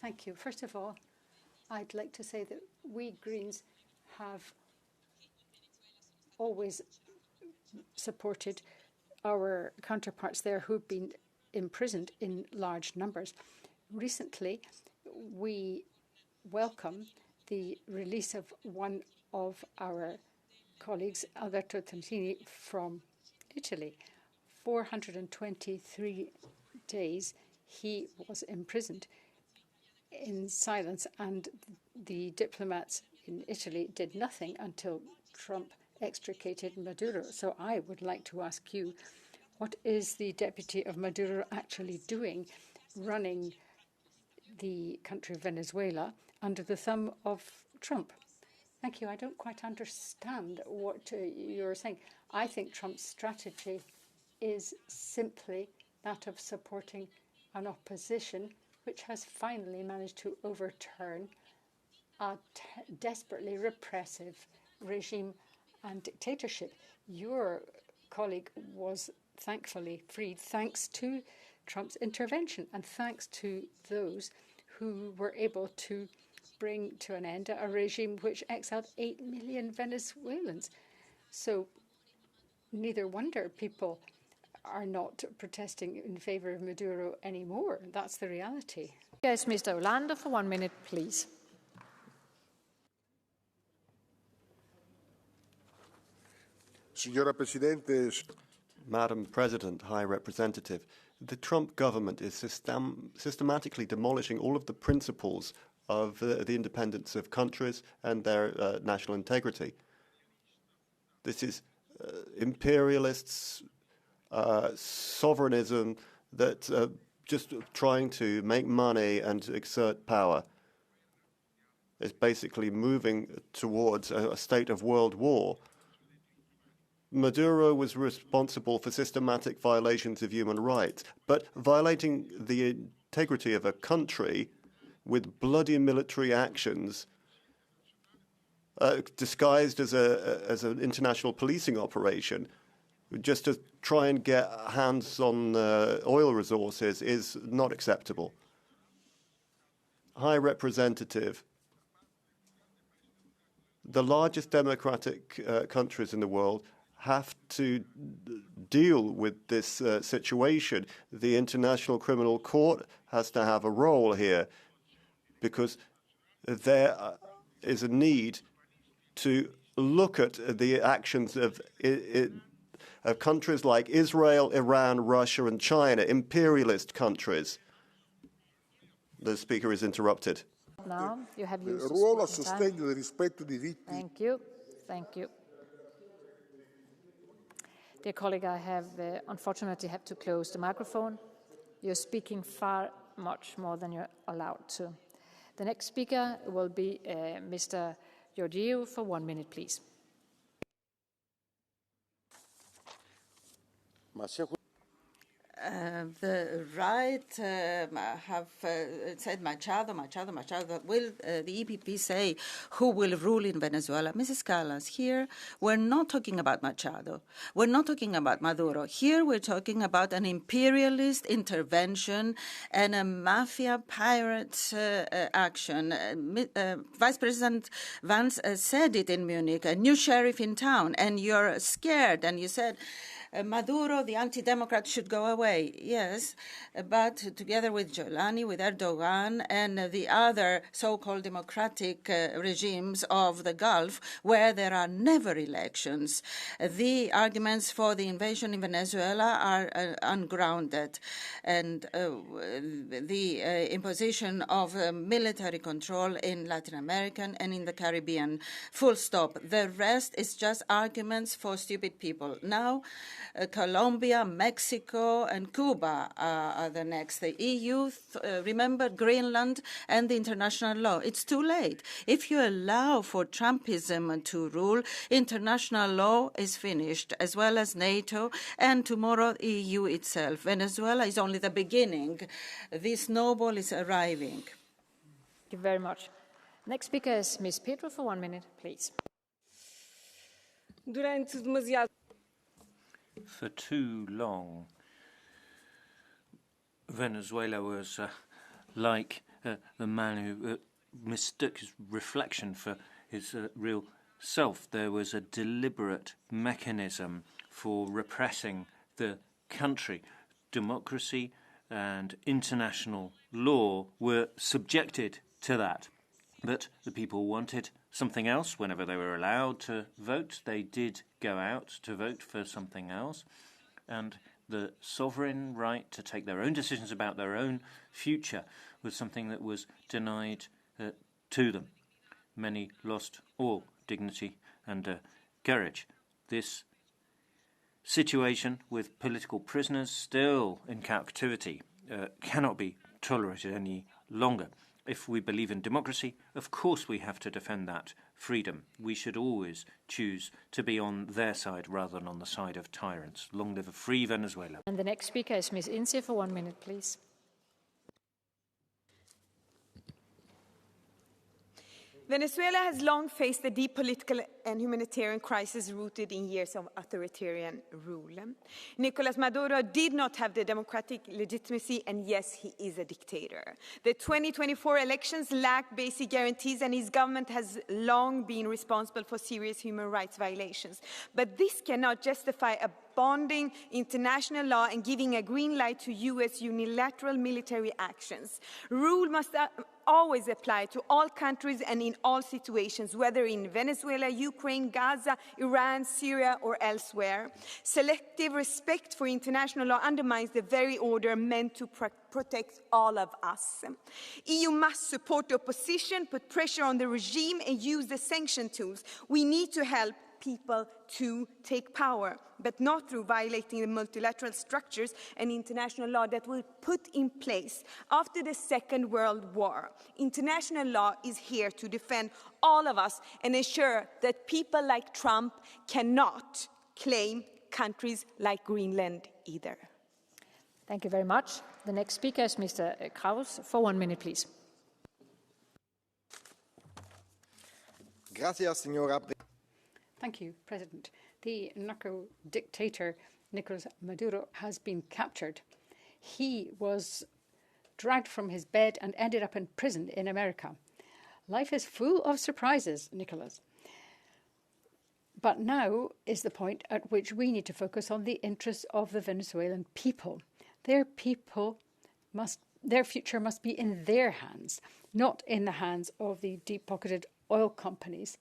Thank you. First of all, I'd like to say that we Greens have always supported our counterparts there who've been imprisoned in large numbers. Recently, we welcome the release of one of our colleagues, Alberto Tontini, from Italy. 423 days he was imprisoned in silence, and the diplomats in Italy did nothing until Trump extricated Maduro. So I would like to ask you, what is the deputy of Maduro actually doing, running the country of Venezuela under the thumb of Trump? Thank you. I don't quite understand what you're saying. I think Trump's strategy is simply that of supporting an opposition which has finally managed to overturn a desperately repressive regime and dictatorship. Your colleague was thankfully freed thanks to Trump's intervention and thanks to those who were able to bring to an end a regime which exiled 8 million Venezuelans. So neither wonder people are not protesting in favor of Maduro anymore. That's the reality. Yes, Mr. Orlando, for 1 minute, please. Signora Presidente, Madam President, High Representative, the Trump government is systematically demolishing all of the principles of the independence of countries and their national integrity. This is imperialists, sovereignism that just trying to make money and exert power. It's basically moving towards a state of world war. Maduro was responsible for systematic violations of human rights, but violating the integrity of a country with bloody military actions disguised as an international policing operation, just to try and get hands on oil resources, is not acceptable. High Representative, the largest democratic countries in the world have to deal with this situation. The International Criminal Court has to have a role here, because there is a need to look at the actions of countries like Israel, Iran, Russia, and China, imperialist countries. The speaker is interrupted. Now you have used ruolo a sostegno del rispetto dei diritti. Thank you. Thank you. Dear colleague, I have unfortunately have to close the microphone. You're speaking far much more than you're allowed to. The next speaker will be Mr. Georgiou for 1 minute, please. The right have said Machado. Will the EPP say who will rule in Venezuela? Mrs. Kallas, here we're not talking about Machado. We're not talking about Maduro. Here we're talking about an imperialist intervention and a mafia pirate action. Vice President Vance said it in Munich, a new sheriff in town, and you're scared, and you said, Maduro, the anti-democrat, should go away. Yes, but together with Giuliani, with Erdogan, and the other so-called democratic regimes of the Gulf, where there are never elections, the arguments for the invasion in Venezuela are ungrounded. And the imposition of military control in Latin America and in the Caribbean. Full stop. The rest is just arguments for stupid people. Now, Colombia, Mexico, and Cuba are the next. The EU, remember Greenland and the international law. It's too late. If you allow for Trumpism to rule, international law is finished, as well as NATO, and tomorrow EU itself. Venezuela is only the beginning. This snowball is arriving. Thank you very much. Next speaker is Ms. Pedro for 1 minute, please. For too long, Venezuela was like the man who mistook his reflection for his real self. There was a deliberate mechanism for repressing the country. Democracy and international law were subjected to that. But the people wanted something else. Whenever they were allowed to vote, they did go out to vote for something else. And the sovereign right to take their own decisions about their own future was something that was denied to them. Many lost all dignity and courage. This situation with political prisoners still in captivity cannot be tolerated any longer. If we believe in democracy, of course we have to defend that freedom. We should always choose to be on their side rather than on the side of tyrants. Long live a free Venezuela. And the next speaker is Ms. Ince for 1 minute, please. Venezuela has long faced a deep political and humanitarian crisis rooted in years of authoritarian rule. Nicolás Maduro did not have the democratic legitimacy, and yes, he is a dictator. The 2024 elections lack basic guarantees, and his government has long been responsible for serious human rights violations. But this cannot justify bonding international law and giving a green light to U.S. unilateral military actions. Rule must always apply to all countries and in all situations, whether in Venezuela, Ukraine, Gaza, Iran, Syria, or elsewhere. Selective respect for international law undermines the very order meant to protect all of us. EU must support the opposition, put pressure on the regime, and use the sanction tools. We need to help people to take power, but not through violating the multilateral structures and international law that were put in place after the Second World War. International law is here to defend all of us and ensure that people like Trump cannot claim countries like Greenland either. Thank you very much. The next speaker is Mr. Kraus for 1 minute, please. Gracias, señora. Thank you, President. The narco-dictator Nicolás Maduro has been captured. He was dragged from his bed and ended up in prison in America. Life is full of surprises, Nicolás. But now is the point at which we need to focus on the interests of the Venezuelan people. Their future must be in their hands, not in the hands of the deep-pocketed oil companies.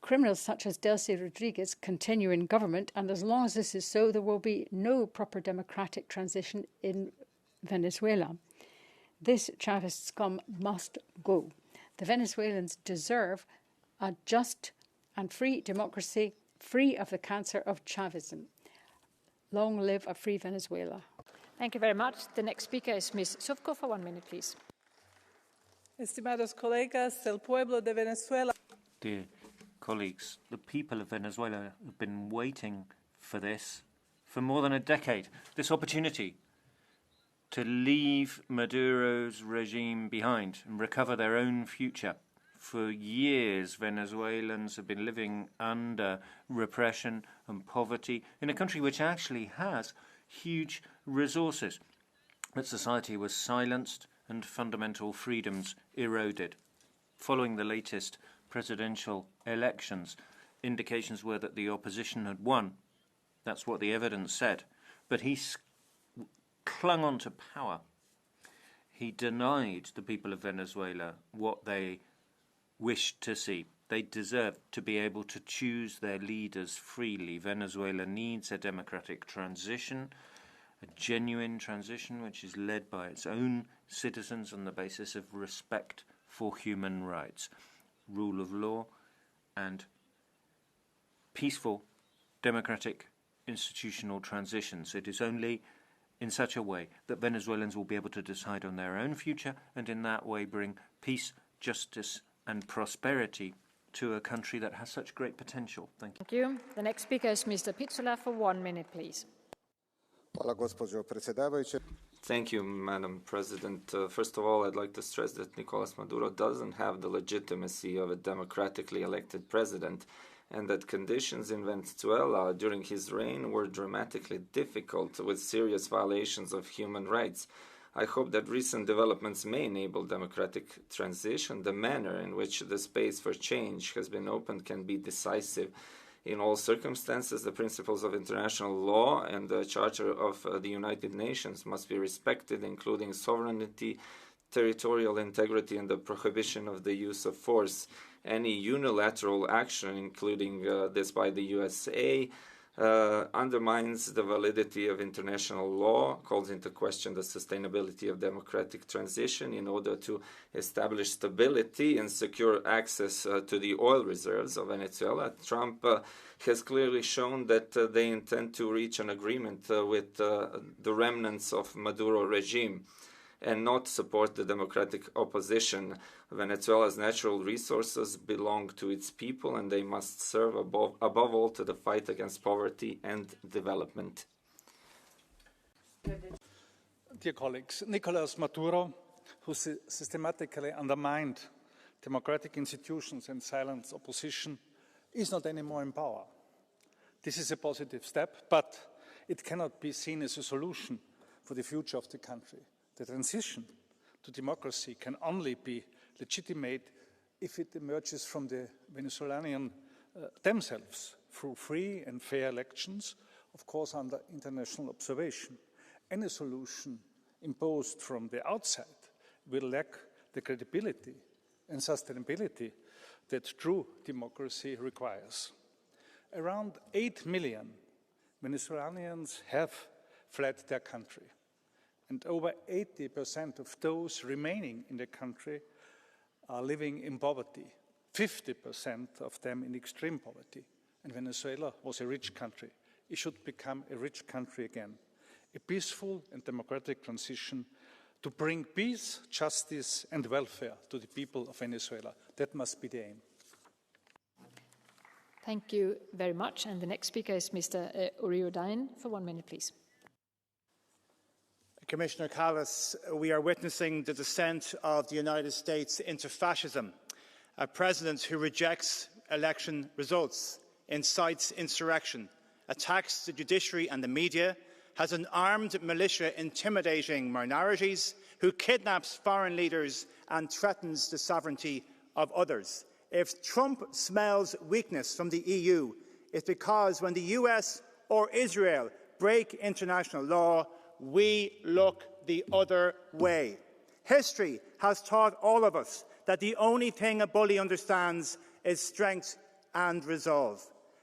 Criminals such as Delcy Rodriguez continue in government, and as long as this is so, there will be no proper democratic transition in Venezuela. This Chavez scum must go. The Venezuelans deserve a just and free democracy, free of the cancer of Chavism. Long live a free Venezuela. Thank you very much. The next speaker is Ms. Sovko for 1 minute, please. Estimados colegas, el pueblo de Venezuela. Dear colleagues, the people of Venezuela have been waiting for this for more than a decade. This opportunity to leave Maduro's regime behind and recover their own future. For years, Venezuelans have been living under repression and poverty in a country which actually has huge resources. But society was silenced and fundamental freedoms eroded. Following the latest presidential elections, indications were that the opposition had won. That's what the evidence said. But he clung on to power. He denied the people of Venezuela what they wished to see. They deserve to be able to choose their leaders freely. Venezuela needs a democratic transition, a genuine transition which is led by its own citizens on the basis of respect for human rights, rule of law, and peaceful democratic institutional transitions. It is only in such a way that Venezuelans will be able to decide on their own future and in that way bring peace, justice and prosperity to a country that has such great potential. Thank you. Thank you. The next speaker is Mr. Pizzula for 1 minute, please. Thank you, Madam President. First of all, I'd like to stress that Nicolás Maduro doesn't have the legitimacy of a democratically elected president, and that conditions in Venezuela during his reign were dramatically difficult with serious violations of human rights. I hope that recent developments may enable democratic transition. The manner in which the space for change has been opened can be decisive. In all circumstances, the principles of international law and the Charter of the United Nations must be respected, including sovereignty, territorial integrity, and the prohibition of the use of force. Any unilateral action, including this by the USA, undermines the validity of international law, calls into question the sustainability of democratic transition. In order to establish stability and secure access to the oil reserves of Venezuela, Trump has clearly shown that they intend to reach an agreement with the remnants of Maduro regime and not support the democratic opposition. Venezuela's natural resources belong to its people, and they must serve above all to the fight against poverty and development. Dear colleagues, Nicolás Maduro, who systematically undermined democratic institutions and silenced opposition, is not anymore in power. This is a positive step, but it cannot be seen as a solution for the future of the country. The transition to democracy can only be legitimate if it emerges from the Venezuelans themselves through free and fair elections, of course under international observation. Any solution imposed from the outside will lack the credibility and sustainability that true democracy requires. Around 8 million Venezuelans have fled their country, and over 80% of those remaining in the country are living in poverty, 50% of them in extreme poverty. And Venezuela was a rich country. It should become a rich country again. A peaceful and democratic transition to bring peace, justice and welfare to the people of Venezuela. That must be the aim. Thank you very much. And the next speaker is Mr. Uriudain for 1 minute, please. Commissioner Kallas, we are witnessing the descent of the United States into fascism, a president who rejects election results, incites insurrection, attacks the judiciary and the media, has an armed militia intimidating minorities, who kidnaps foreign leaders and threatens the sovereignty of others. If Trump smells weakness from the EU, it's because when the US or Israel break international law, we look the other way. History has taught all of us that the only thing a bully understands is strength and resolve.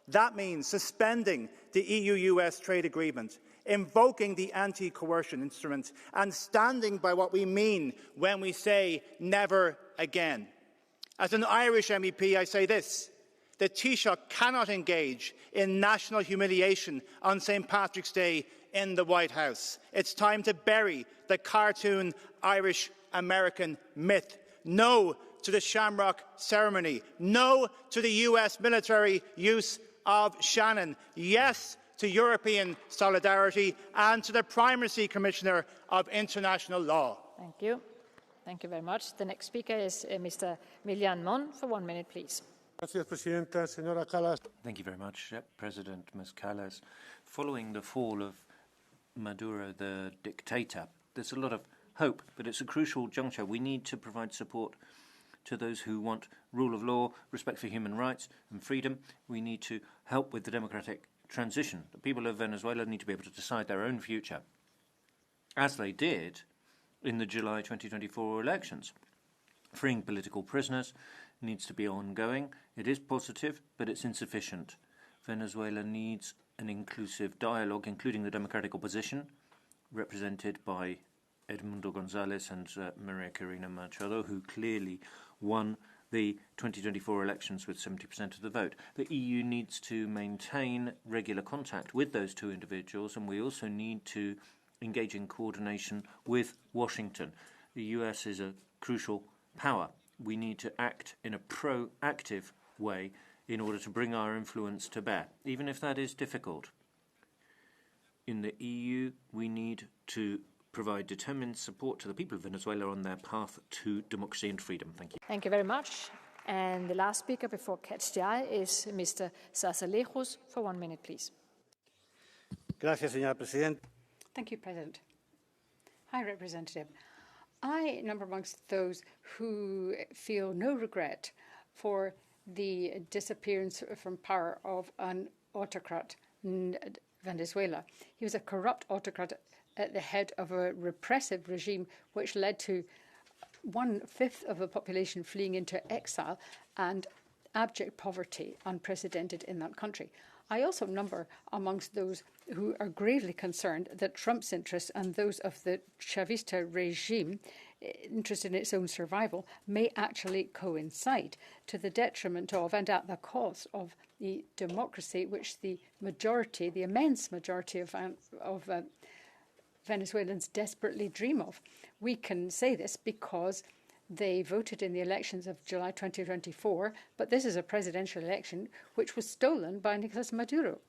That means suspending the EU-US trade agreement, invoking the anti-coercion instrument, and standing by what we mean when we say never again. As an Irish MEP, I say this: the Taoiseach cannot engage in national humiliation on St. Patrick's Day in the White House. It's time to bury the cartoon Irish-American myth. No to the Shamrock ceremony. No to the US military use of Shannon. Yes to European solidarity and to the Primacy Commissioner of International Law. Thank you. Thank you very much. The next speaker is Mr. Miljan Mon for 1 minute, please. Gracias, Presidenta. Señora Kallas. Thank you very much, President Ms. Kallas. Following the fall of Maduro, the dictator, there's a lot of hope, but it's a crucial juncture. We need to provide support to those who want rule of law, respect for human rights and freedom. We need to help with the democratic transition. The people of Venezuela need to be able to decide their own future, as they did in the July 2024 elections. Freeing political prisoners needs to be ongoing. It is positive, but it's insufficient. Venezuela needs an inclusive dialogue, including the democratic opposition, represented by Edmundo González and Maria Corina Machado, who clearly won the 2024 elections with 70% of the vote. The EU needs to maintain regular contact with those two individuals, and we also need to engage in coordination with Washington. The US is a crucial power. We need to act in a proactive way in order to bring our influence to bear, even if that is difficult. In the EU, we need to provide determined support to the people of Venezuela on their path to democracy and freedom. Thank you. Thank you very much. And the last speaker before Catch the Eye is Mr. Zarzalejos for 1 minute, please. Gracias, señora Presidenta. Thank you, President. High Representative, I number amongst those who feel no regret for the disappearance from power of an autocrat in Venezuela. He was a corrupt autocrat at the head of a repressive regime which led to 1/5 of the population fleeing into exile and abject poverty, unprecedented in that country. I also number amongst those who are gravely concerned that Trump's interests and those of the Chavista regime, interested in its own survival, may actually coincide to the detriment of and at the cost of the democracy which the majority, the immense majority of Venezuelans desperately dream of. We can say this because they voted in the elections of July 2024, but this is a presidential election which was stolen by Nicolás Maduro.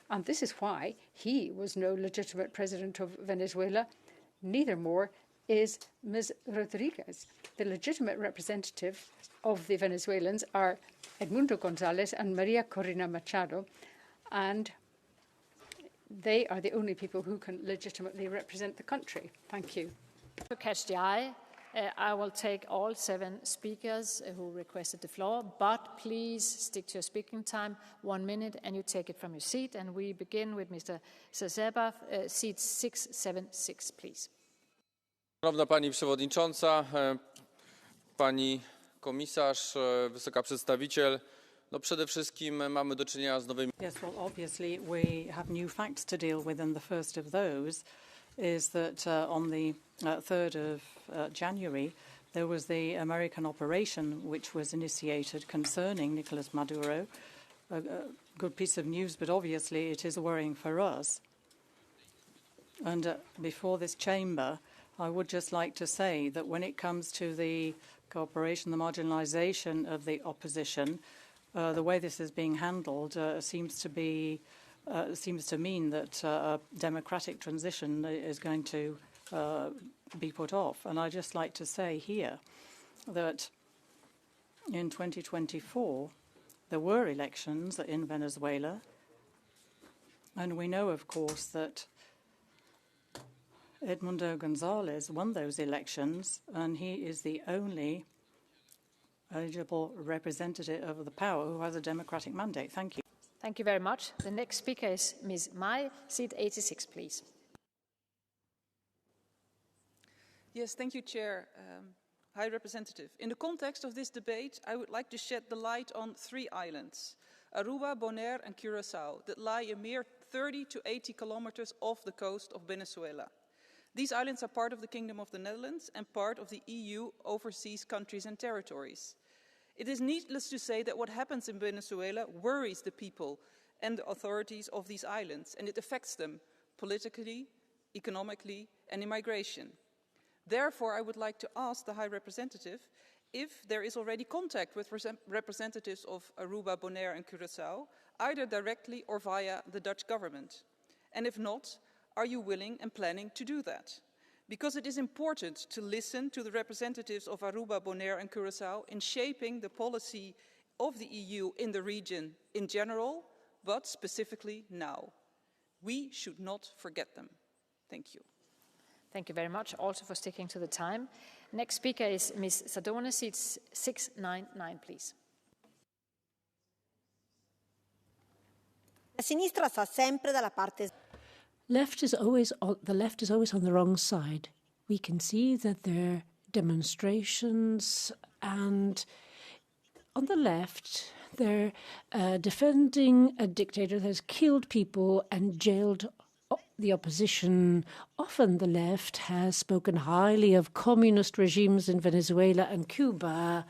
And this is why he was no legitimate president of Venezuela, neither more is Ms. Rodriguez. The legitimate representative of the Venezuelans are Edmundo González and Maria Corina Machado, and they are the only people who can legitimately represent the country. Thank you. To Catch the Eye, I will take all 7 speakers who requested the floor, but please stick to your speaking time, 1 minute, and you take it from your seat. And we begin with Mr. Zazebav, seat 676, please. Szanowna Pani Przewodnicząca, Pani Komisarz, Wysoka Przedstawiciel, no przede wszystkim mamy do czynienia z nowymi... Yes, well, obviously we have new facts to deal with, and the first of those is that on the 3rd of January, there was the American operation which was initiated concerning Nicolás Maduro. A good piece of news, but obviously it is worrying for us. And before this chamber, I would just like to say that when it comes to the cooperation, the marginalisation of the opposition, the way this is being handled seems to mean that a democratic transition is going to be put off. And I'd just like to say here that in 2024 there were elections in Venezuela, and we know, of course, that Edmundo González won those elections, and he is the only eligible representative of the power who has a democratic mandate. Thank you. Thank you very much. The next speaker is Ms. Mai, seat 86, please. Yes, thank you, Chair. High Representative. In the context of this debate, I would like to shed the light on 3 islands, Aruba, Bonaire and Curaçao, that lie a mere 30 to 80 kilometers off the coast of Venezuela. These islands are part of the Kingdom of the Netherlands and part of the EU overseas countries and territories. It is needless to say that what happens in Venezuela worries the people and the authorities of these islands, and it affects them politically, economically, and in migration. Therefore, I would like to ask the High Representative if there is already contact with representatives of Aruba, Bonaire and Curaçao, either directly or via the Dutch government. And if not, are you willing and planning to do that? Because it is important to listen to the representatives of Aruba, Bonaire and Curaçao in shaping the policy of the EU in the region in general, but specifically now. We should not forget them. Thank you. Thank you very much, also for sticking to the time. Next speaker is Ms. Sadone, seat 699, please. La sinistra sta sempre dalla parte. The left is always on the wrong side. We can see that there are demonstrations, and on the left, they're defending a dictator that has killed people and jailed the opposition. Often the left has spoken highly of communist regimes in Venezuela and Cuba.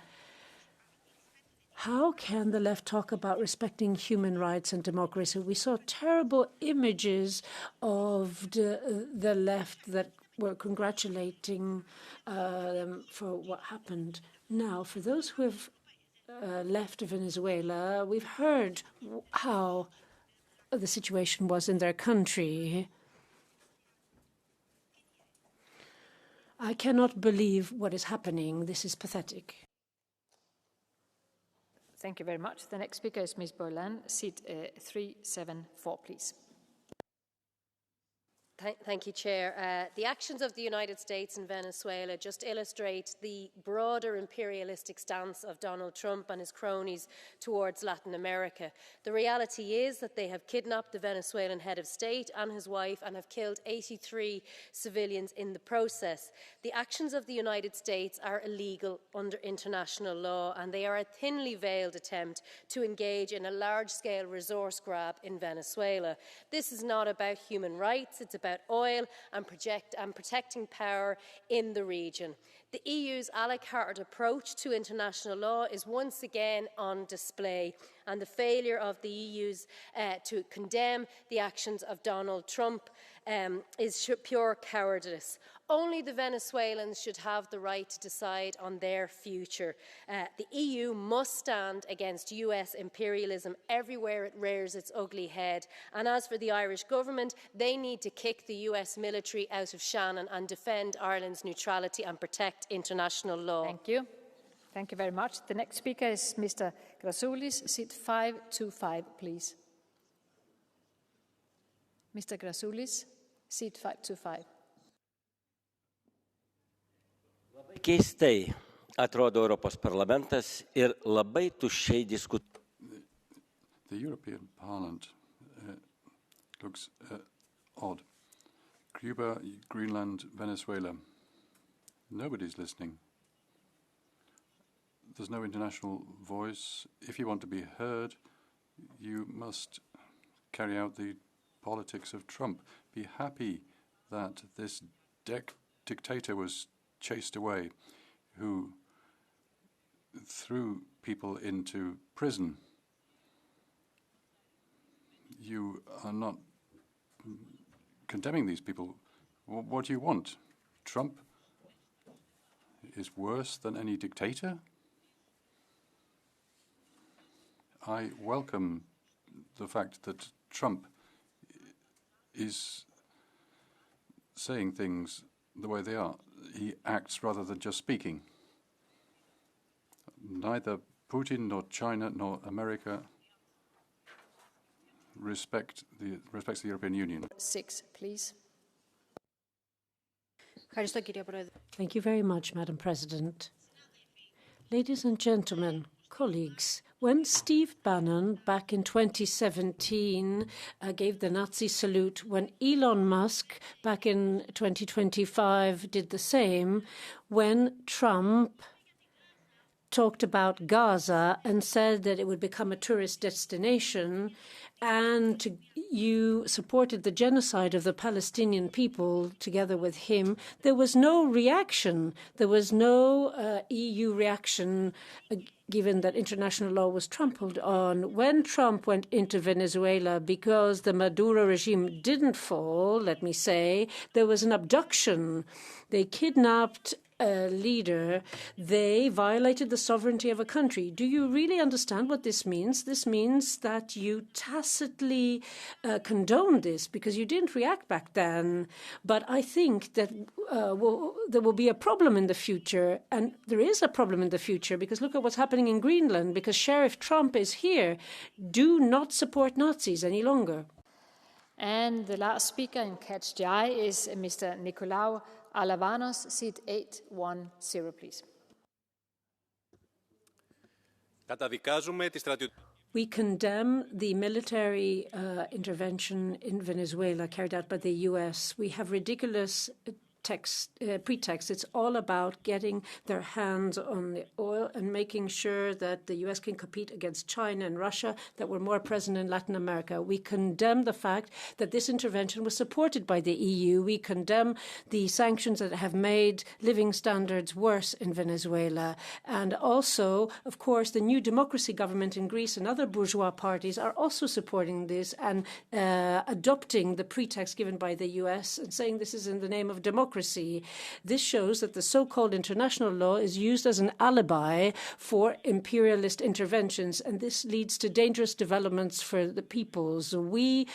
How can the left talk about respecting human rights and democracy? We saw terrible images of the left that were congratulating them for what happened. Now, for those who have left Venezuela, we've heard how the situation was in their country. I cannot believe what is happening. This is pathetic. Thank you very much. The next speaker is Ms. Boylan, seat 374, please. Thank you, Chair. The actions of the United States and Venezuela just illustrate the broader imperialistic stance of Donald Trump and his cronies towards Latin America. The reality is that they have kidnapped the Venezuelan head of state and his wife and have killed 83 civilians in the process. The actions of the United States are illegal under international law, and they are a thinly veiled attempt to engage in a large-scale resource grab in Venezuela. This is not about human rights, it's about oil and protecting power in the region. The EU's a la carte approach to international law is once again on display, and the failure of the EU's to condemn the actions of Donald Trump is pure cowardice. Only the Venezuelans should have the right to decide on their future. The EU must stand against US imperialism everywhere it rears its ugly head. And as for the Irish government, they need to kick the US military out of Shannon and defend Ireland's neutrality and protect international law. Thank you. Thank you very much. The next speaker is Mr. Grasoulis, seat 525, please. Mr. Grasoulis, seat 525. Keistai atrodo Europos parlamentas ir labai tuščiai diskutuoja. The European Parliament looks odd. Cuba, Greenland, Venezuela. Nobody's listening. There's no international voice. If you want to be heard, you must carry out the politics of Trump. Be happy that this dictator was chased away, who threw people into prison. You are not condemning these people. What do you want? Trump is worse than any dictator? I welcome the fact that Trump is saying things the way they are. He acts rather than just speaking. Neither Putin nor China nor America respects the European Union. 6, please. Thank you very much, Madam President. Ladies and gentlemen, colleagues, when Steve Bannon back in 2017 gave the Nazi salute, when Elon Musk back in 2025 did the same, when Trump talked about Gaza and said that it would become a tourist destination, and you supported the genocide of the Palestinian people together with him, there was no reaction. There was no EU reaction, given that international law was trampled on. When Trump went into Venezuela, because the Maduro regime didn't fall, let me say, there was an abduction. They kidnapped a leader. They violated the sovereignty of a country. Do you really understand what this means? This means that you tacitly condone this because you didn't react back then. But I think that there will be a problem in the future, and there is a problem in the future, because look at what's happening in Greenland, because Sheriff Trump is here. Do not support Nazis any longer. And the last speaker in Catch the Eye is Mr. Nicolás Alavanos, seat 810, please. We condemn the military intervention in Venezuela carried out by the U.S. We have ridiculous pretext. It's all about getting their hands on the oil and making sure that the U.S. can compete against China and Russia that were more present in Latin America. We condemn the fact that this intervention was supported by the EU. We condemn the sanctions that have made living standards worse in Venezuela. And also, of course, the New Democracy government in Greece and other bourgeois parties are also supporting this and adopting the pretext given by the U.S. and saying this is in the name of democracy. This shows that the so-called international law is used as an alibi for imperialist interventions, and this leads to dangerous developments for the peoples. We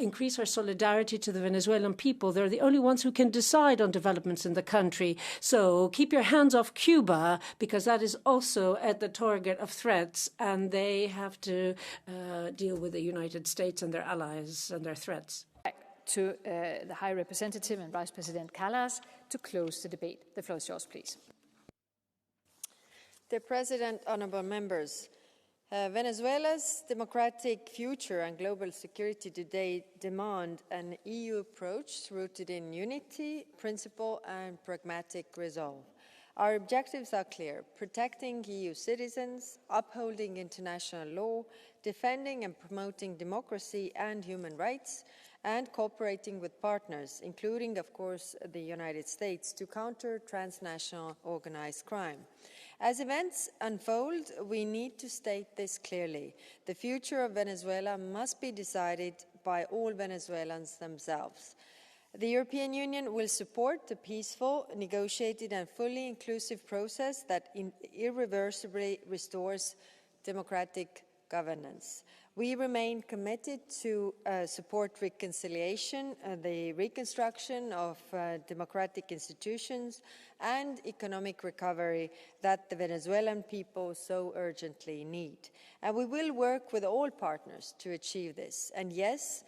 increase our solidarity to the Venezuelan people. They're the only ones who can decide on developments in the country. So keep your hands off Cuba, because that is also at the target of threats, and they have to deal with the United States and their allies and their threats. To the High Representative and Vice President Kallas to close the debate. The floor is yours, please. Dear President, honourable members, Venezuela's democratic future and global security today demand an EU approach rooted in unity, principle and pragmatic resolve. Our objectives are clear: protecting EU citizens, upholding international law, defending and promoting democracy and human rights, and cooperating with partners, including, of course, the United States, to counter transnational organized crime. As events unfold, we need to state this clearly. The future of Venezuela must be decided by all Venezuelans themselves. The European Union will support the peaceful, negotiated and fully inclusive process that irreversibly restores democratic governance. We remain committed to support reconciliation, the reconstruction of democratic institutions and economic recovery that the Venezuelan people so urgently need. And we will work with all partners to achieve this. And yes,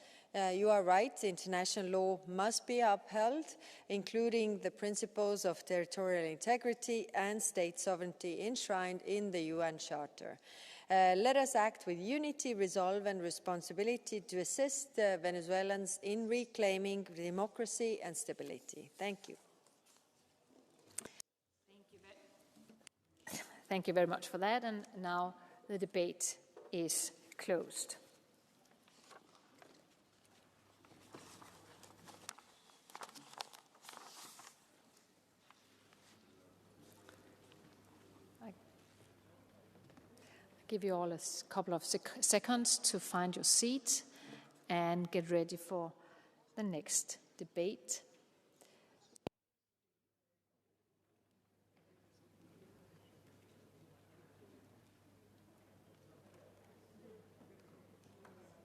you are right, international law must be upheld, including the principles of territorial integrity and state sovereignty enshrined in the UN Charter. Let us act with unity, resolve and responsibility to assist Venezuelans in reclaiming democracy and stability. Thank you. Thank you very much for that. And now the debate is closed. Give you all a couple of seconds to find your seat and get ready for the next debate.